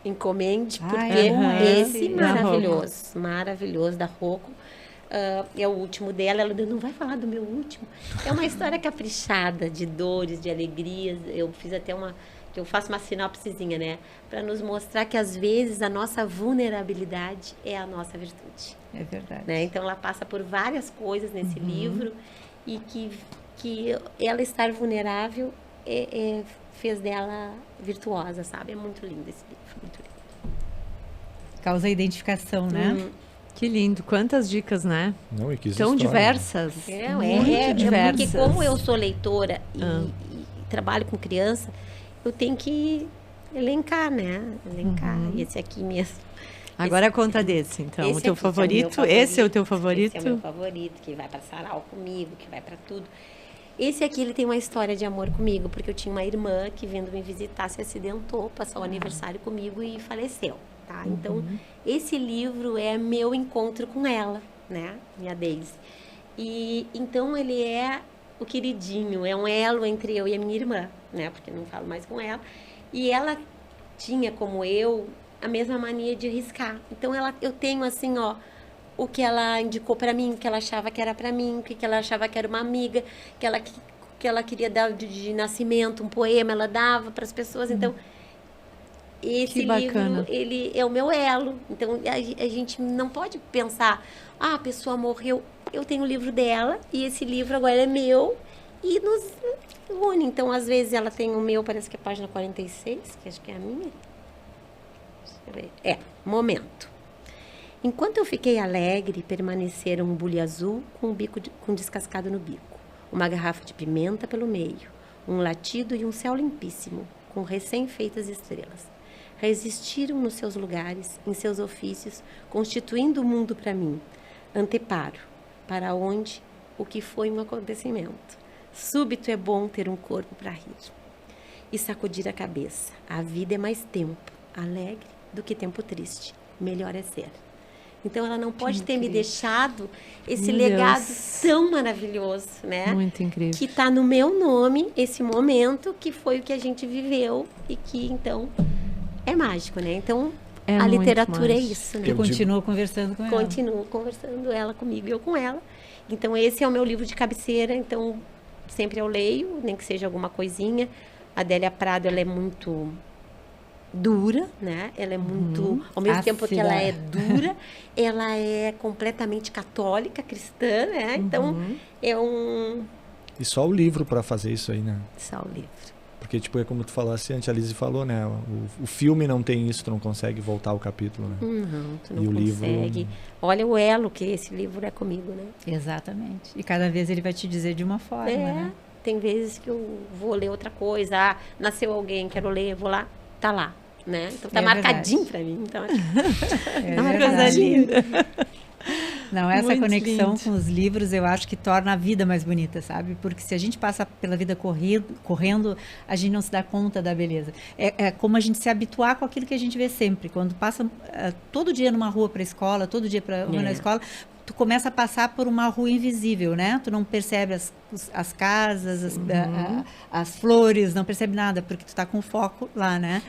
Encomende, porque esse maravilhoso, maravilhoso, da Rocco. É o último dela, ela não vai falar do meu último. É uma história caprichada, de dores, de alegrias. Eu fiz até eu faço uma sinopsezinha, né? Para nos mostrar que às vezes a nossa vulnerabilidade é a nossa virtude. É verdade. Né? Então ela passa por várias coisas nesse livro e que ela estar vulnerável fez dela virtuosa, sabe? É muito lindo esse livro, muito lindo. Causa identificação, né? Que lindo, quantas dicas, né? Não, e que tão diversas. Muito diversas. Porque como eu sou leitora e trabalho com criança, eu tenho que elencar, né? E esse aqui mesmo. Agora conta desse, então. O teu favorito? É o meu favorito. Esse é o teu favorito? Esse é o meu favorito, que vai para sarau comigo, que vai para tudo. Esse aqui, ele tem uma história de amor comigo, porque eu tinha uma irmã que vindo me visitar, se acidentou, passou o aniversário comigo e faleceu, tá? Então, esse livro é meu encontro com ela, né? Minha Daisy. E, então, ele é o queridinho, é um elo entre eu e a minha irmã, né? Porque eu não falo mais com ela. E ela tinha, como eu, a mesma mania de riscar. Então, eu tenho, assim, ó, o que ela indicou para mim, o que ela achava que era para mim, o que ela achava que era uma amiga, que ela queria dar de nascimento, um poema, ela dava para as pessoas. Então, esse livro, ele é o meu elo. Então, a gente não pode pensar, a pessoa morreu, eu tenho o livro dela e esse livro agora é meu e nos une. Então, às vezes, ela tem o meu, parece que é a página 46, que acho que é a minha. Deixa eu ver. Momento. Enquanto eu fiquei alegre, permaneceram um bule azul com com descascado no bico, uma garrafa de pimenta pelo meio, um latido e um céu limpíssimo, com recém-feitas estrelas. Resistiram nos seus lugares, em seus ofícios, constituindo o mundo para mim. Anteparo, para onde o que foi um acontecimento. Súbito é bom ter um corpo para rir. E sacudir a cabeça. A vida é mais tempo alegre do que tempo triste. Melhor é ser. Então, ela não pode ter me deixado esse legado tão maravilhoso, né? Muito incrível. Que está no meu nome, esse momento, que foi o que a gente viveu e que, então, é mágico, né? Então, a literatura é isso, né? Eu continuo conversando com ela. Continuo conversando, ela comigo e eu com ela. Então, esse é o meu livro de cabeceira. Então, sempre eu leio, nem que seja alguma coisinha. A Adélia Prado, ela é muito dura, né? Ela é muito... Ao mesmo tempo que ela é dura, ela é completamente católica, cristã, né? Então, é um... E só o livro para fazer isso aí, né? Só o livro. Porque, tipo, é como tu falasse antes, a Lizzy falou, né? O filme não tem isso, tu não consegue voltar o capítulo, né? Não, tu não e consegue. Livro... Olha o elo que esse livro é comigo, né? Exatamente. E cada vez ele vai te dizer de uma forma, né? Tem vezes que eu vou ler outra coisa. Nasceu alguém, quero ler, vou lá, tá lá, né? Então tá marcadinho para mim. Então, é uma coisa linda. Não, essa Muito conexão lindo. com os livros eu acho que torna a vida mais bonita, sabe? Porque se a gente passa pela vida correndo, a gente não se dá conta da beleza. É como a gente se habituar com aquilo que a gente vê sempre. Quando passa todo dia numa rua para a escola, todo dia para na escola, tu começa a passar por uma rua invisível, né? Tu não percebe as casas, as flores, não percebe nada, porque tu está com foco lá, né?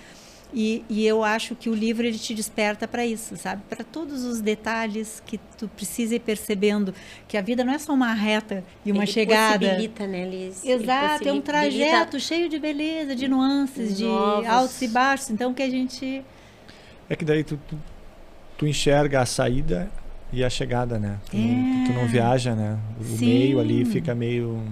E eu acho que o livro ele te desperta para isso, sabe? Para todos os detalhes que tu precisa ir percebendo, que a vida não é só uma reta e uma chegada. Possibilita, né, Liz? Exato, é um trajeto cheio de beleza, de nuances, de altos e baixos. Então que a gente... É que daí tu enxerga a saída e a chegada, né? Tu não viaja, né? O meio ali fica meio...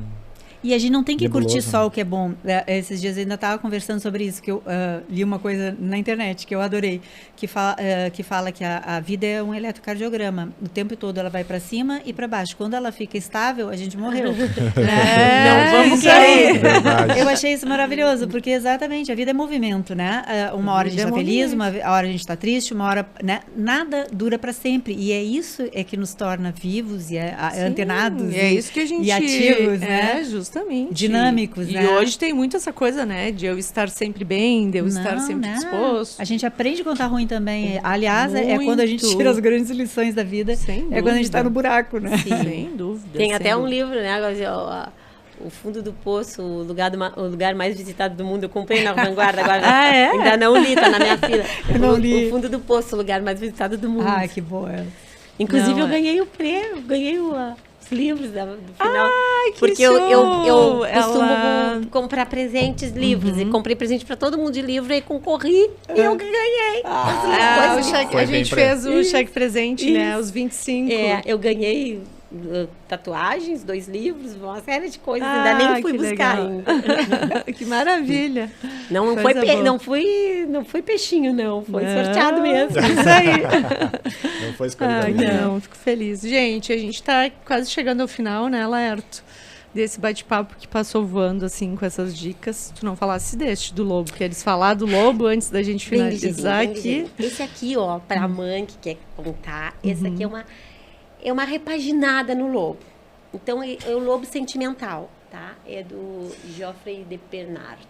E a gente não tem que nebuloso, curtir só o que é bom. Esses dias eu ainda estava conversando sobre isso, que eu li uma coisa na internet que eu adorei, que fala que a vida é um eletrocardiograma. O tempo todo ela vai para cima e para baixo. Quando ela fica estável, a gente morreu. Não vamos cair. Eu achei isso maravilhoso, porque exatamente, a vida é movimento, né? Uma hora a gente está feliz, uma hora a gente está triste, uma hora... Né? Nada dura para sempre. E é isso que nos torna vivos e antenados é isso que a gente, e ativos, né? Justamente. Dinâmicos, né? E hoje tem muito essa coisa, né? De eu estar sempre bem, de eu estar sempre disposto. A gente aprende quando tá ruim também. Aliás, é quando a gente tira as grandes lições da vida. Sem dúvida. É quando a gente tá no buraco, né? Sim. Sem dúvida. Tem até um livro, né? O Fundo do Poço, o lugar mais visitado do mundo. Eu comprei na Vanguarda agora. Ainda não li, tá na minha fila. Eu não li. O Fundo do Poço, o lugar mais visitado do mundo. Ah, que boa. Inclusive, eu ganhei o prêmio, ganhei os livros do final. Que porque show! eu costumo comprar presentes, livros. E comprei presente para todo mundo de livro e concorri e eu ganhei. A gente fez o cheque presente, né? Os 25. Eu ganhei tatuagens, 2 livros, uma série de coisas. Ainda nem fui buscar ainda. Que maravilha. Não foi peixinho, não. Foi sorteado mesmo. Isso aí. Não foi escolhido. Não, fico feliz. Gente, a gente tá quase chegando ao final, né, Laerto? Desse bate-papo que passou voando, assim, com essas dicas. Tu não falasse do lobo, que eles falaram do lobo antes da gente finalizar aqui. Esse aqui, ó, pra mãe que quer contar, esse aqui é uma repaginada no lobo. Então, é o lobo sentimental. tá? É do Geoffrey de Bernard.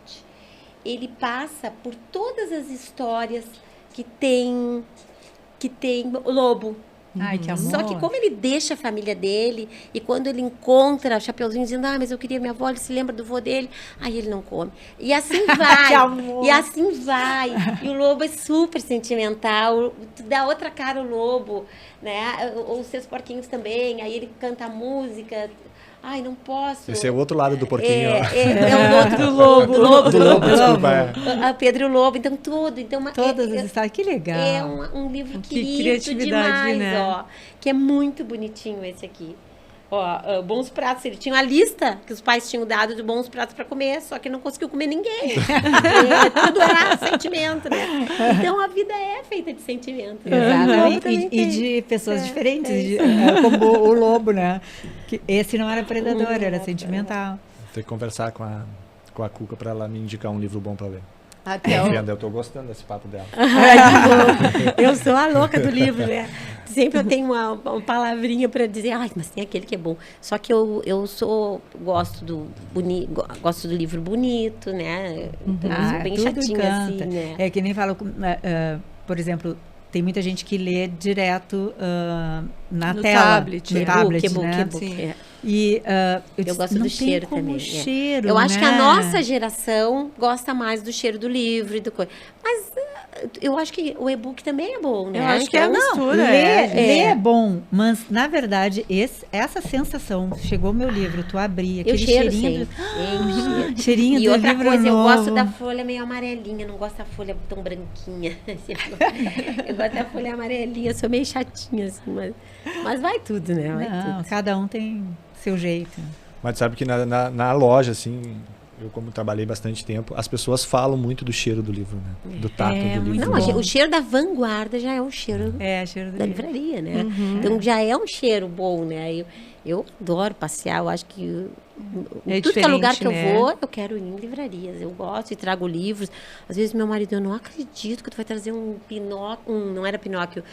Ele passa por todas as histórias que tem o lobo. Ai, que amor. Só que como ele deixa a família dele, e quando ele encontra o Chapeuzinho dizendo, mas eu queria minha avó, ele se lembra do vô dele, aí ele não come. E assim vai. Que amor. E assim vai. E o lobo é super sentimental, dá outra cara o lobo, né? Os seus porquinhos também, aí ele canta a música. Ai, não posso. Esse é o outro lado do porquinho. É o outro lobo. Do lobo, desculpa. A Pedro Lobo, então tudo. Então, Todas as histórias, que legal. é um livro Que querido criatividade, demais, né? ó. Que é muito bonitinho esse aqui. Ó, bons pratos. Ele tinha uma lista que os pais tinham dado de bons pratos para comer, só que não conseguiu comer ninguém. Tudo era sentimento, né? Então a vida é feita de sentimento. Exatamente. E de pessoas diferentes, como o lobo, né? Que esse não era predador, era sentimental. Tem que conversar com a Cuca para ela me indicar um livro bom para ler. Até Vendo, eu tô gostando desse papo dela. Eu sou a louca do livro, né? Sempre eu tenho uma palavrinha para dizer, mas tem aquele que é bom. Só que eu gosto do livro bonito, né? Então, eu sou bem tudo chatinha encanta. assim, né? É que nem falo, por exemplo, tem muita gente que lê direto na No tela. tablet. No É tablet, e-book, né? e-book, é. E Eu disse, gosto não do tem cheiro como também. cheiro, Eu acho que a né? nossa geração gosta mais do cheiro do livro e do coisa. Mas eu acho que o e-book também é bom, né? Eu acho que é a Então, mistura. Ler é bom, mas na verdade essa sensação, chegou meu livro, tu abria, eu aquele cheiro cheirinho, sempre. cheirinho E do outra livro coisa, novo. eu gosto da folha meio amarelinha, não gosto da folha tão branquinha. Eu gosto da folha amarelinha, sou meio chatinha, assim, mas vai tudo, né? Vai Não, tudo. cada um tem seu jeito. Mas sabe que na loja, assim, eu como trabalhei bastante tempo, as pessoas falam muito do cheiro do livro, né? Do tato do muito livro. bom. Não, o cheiro da vanguarda já é um cheiro Cheiro do da livro. livraria, né? Então já é um cheiro bom, né? Eu adoro passear, eu acho que tudo que é lugar que eu né? vou, eu quero ir em livrarias. Eu gosto e trago livros. Às vezes meu marido, eu não acredito que tu vai trazer um Pinóquio, não era Pinóquio.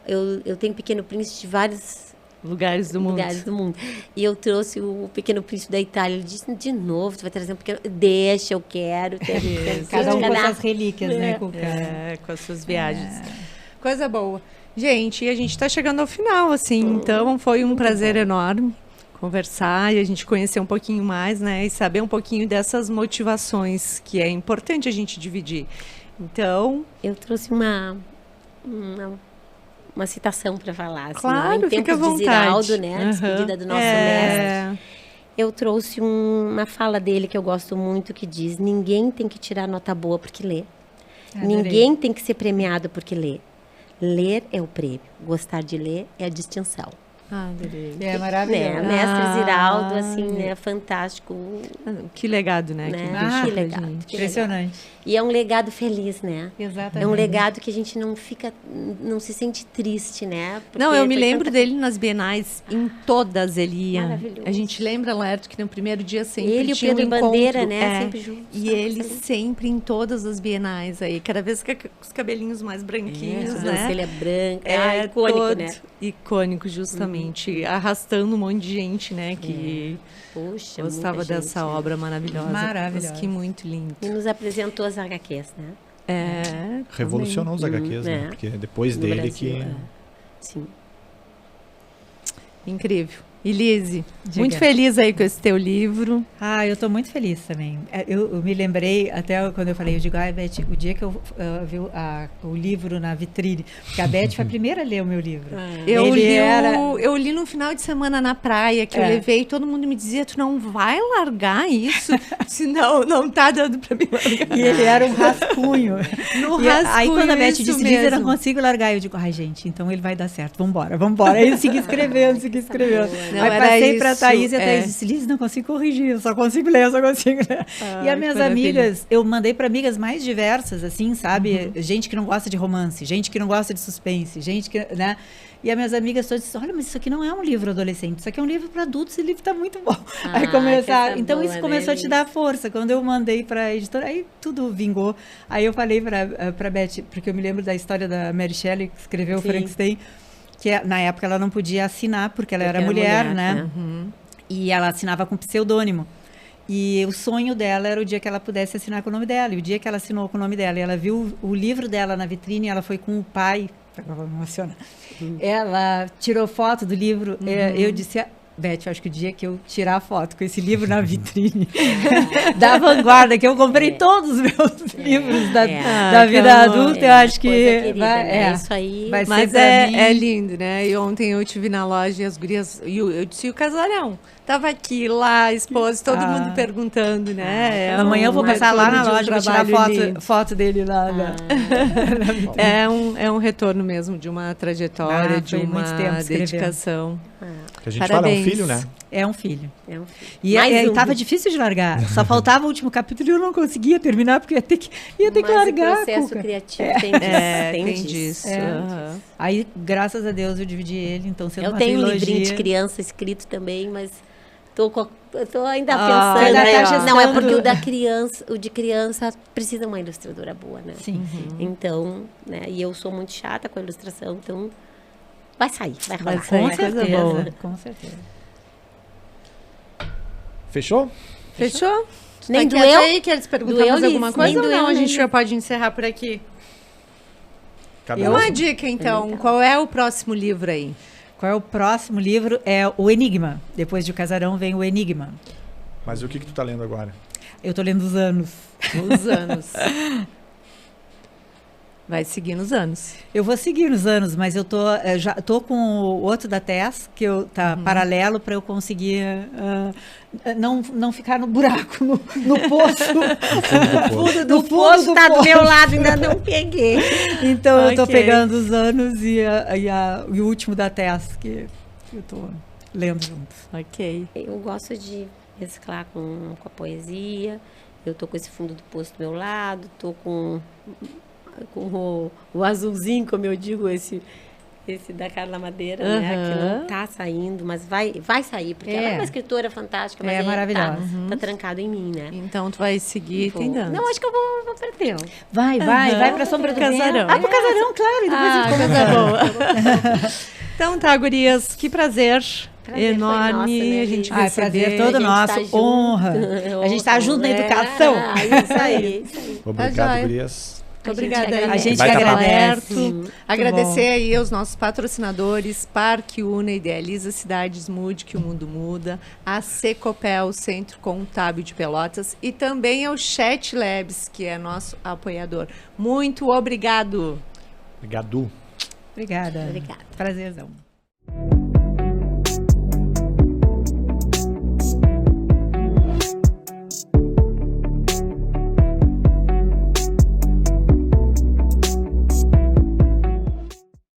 Eu tenho Pequeno Príncipe de vários Lugares do mundo. lugares do mundo. E eu trouxe o Pequeno Príncipe da Itália. Ele disse, de novo, tu vai trazer um pequeno... Deixa, eu quero. Cada um com suas relíquias, né, Cuca? Com as suas viagens. Coisa boa. Gente, e a gente está chegando ao final, assim. Então, foi um prazer enorme conversar e a gente conhecer um pouquinho mais, né? E saber um pouquinho dessas motivações que é importante a gente dividir. Então... Eu trouxe uma citação para falar. Assim, Claro, em fica à tempos de vontade. Ziraldo, né? A despedida do nosso mestre. Eu trouxe uma fala dele que eu gosto muito, que diz, ninguém tem que tirar nota boa porque lê. Adorei. Ninguém tem que ser premiado porque lê. Ler é o prêmio. Gostar de ler é a distinção. adorei. É Né? maravilhoso. Mestre Ziraldo, assim, né? Fantástico. Que legado, né? Né? Que Que deixou pra legado. gente. Que Impressionante. E é um legado feliz, né? Exatamente. É um legado que a gente não se sente triste, né? Porque Não, eu me foi lembro tanta- dele nas bienais, em todas ele ia. Maravilhoso. A gente lembra, Lerto, que no primeiro dia sempre Ele e o tinha Pedro um encontro. Bandeira, né? Sempre juntos. E ele sempre em todas as bienais aí, cada vez com os cabelinhos mais branquinhos, né? Sobrancelha branca. Icônico, todo né? icônico, justamente. Arrastando um monte de gente, né? Que Puxa, gostava muita dessa gente, né? obra maravilhosa. Maravilhosa. Mas que muito lindo. E nos apresentou as HQs, né? Revolucionou os HQs, né? É. Porque é depois No dele Brasil, que... Sim. Incrível. Elise, Diga. muito feliz aí com esse teu livro. Eu estou muito feliz também. Eu me lembrei, até quando eu falei, eu digo, Beth, o dia que eu vi o livro na vitrine, porque a Beth foi a primeira a ler o meu livro. Eu Ele li no final de semana na praia, que eu levei, todo mundo me dizia, tu não vai largar isso? Senão não tá dando pra me largar. E ele era um rascunho. No E aí rascunho, quando a Beth isso disse, Liz, eu não mesmo. consigo largar, eu digo, gente, então ele vai dar certo, vambora. Aí eu segui escrevendo. Não, Aí era passei pra isso, Thaís e a Thaís disse, Liz, não consigo corrigir, eu só consigo ler. E as minhas maravilha. amigas, eu mandei para amigas mais diversas, assim, sabe? Gente que não gosta de romance, gente que não gosta de suspense, gente que, né? E as minhas amigas todas disseram, olha, mas isso aqui não é um livro adolescente, isso aqui é um livro para adultos, esse livro tá muito bom. Aí começaram, coisa então boa, isso começou né, a te dar força. Quando eu mandei para a editora, aí tudo vingou. Aí eu falei para Beth, porque eu me lembro da história da Mary Shelley, que escreveu o Sim. Frankenstein, que na época ela não podia assinar, porque ela era mulher, né? E ela assinava com pseudônimo. E o sonho dela era o dia que ela pudesse assinar com o nome dela. E o dia que ela assinou com o nome dela, e ela viu o livro dela na vitrine, ela foi com o pai. Agora me emociona. Ela tirou foto do livro. Eu disse, Beth, acho que o dia que eu tirar a foto com esse livro na vitrine da Vanguarda, que eu comprei todos os meus livros da vida adulta, eu acho que querida, isso aí. Vai ser Mas pra mim. é lindo, né? E ontem eu tive na loja e as gurias, eu disse, e o casarão? Tava aqui, lá, a esposa, todo mundo perguntando, né? Amanhã eu vou passar lá na loja para tirar foto dele lá. É um retorno mesmo de uma trajetória, de uma dedicação. Que a gente fala, é um filho, né? É um filho. E estava difícil de largar. Só faltava o último capítulo e eu não conseguia terminar, porque ia ter que largar. O processo criativo tem disso. Aí, graças a Deus, eu dividi ele, então sendo eu uma tenho trilogia. um livrinho de criança escrito também, mas tô ainda pensando. Tá não, é porque o de criança precisa de uma ilustradora boa, né? Sim. Então, né? E eu sou muito chata com a ilustração, então vai sair, vai rolar. Com certeza. Com certeza. Fechou? Fechou? Nem Tá doeu? aí que eles perguntam mais alguma coisa nem ou doeu, não? A nem gente já pode encerrar por aqui. Uma dica, então. Qual é o próximo livro aí? Qual é o próximo livro? É O Enigma. Depois de O Casarão vem O Enigma. Mas o que tu tá lendo agora? Eu tô lendo Os Anos. Os Anos. Vai seguir nos anos. Eu vou seguir nos anos, mas eu já tô com o outro da TES, que tá paralelo, para eu conseguir não ficar no buraco, no poço. No poço tá do meu lado, ainda não peguei. Então eu tô pegando Os Anos e o último da TES, que eu tô lendo junto. Ok. Eu gosto de mesclar com a poesia. Eu tô com esse fundo do poço do meu lado, tô com o azulzinho, como eu digo, esse da Carla Madeira, né? Que não tá saindo, mas vai sair, porque ela é uma escritora fantástica, mas maravilhosa. Tá trancado em mim, né? Então tu vai seguir tentando. Não, acho que eu vou pra teu. Vai pra Sombra do Casarão. Vento. Pro Casarão, claro. E depois coisa boa. Então tá, gurias, que prazer enorme, nosso, né, a gente receber. prazer todo nosso, honra. A gente tá junto na educação. Isso aí. Obrigado, gurias. Obrigada. A gente agradece. Agradecer aí aos nossos patrocinadores, Parque Una, Idealiza Cidades, Mude, que o mundo muda, a Secopel, Centro Contábil de Pelotas, e também ao Chat Labs, que é nosso apoiador. Muito obrigado. Obrigado. Obrigada. Obrigada. Prazerzão.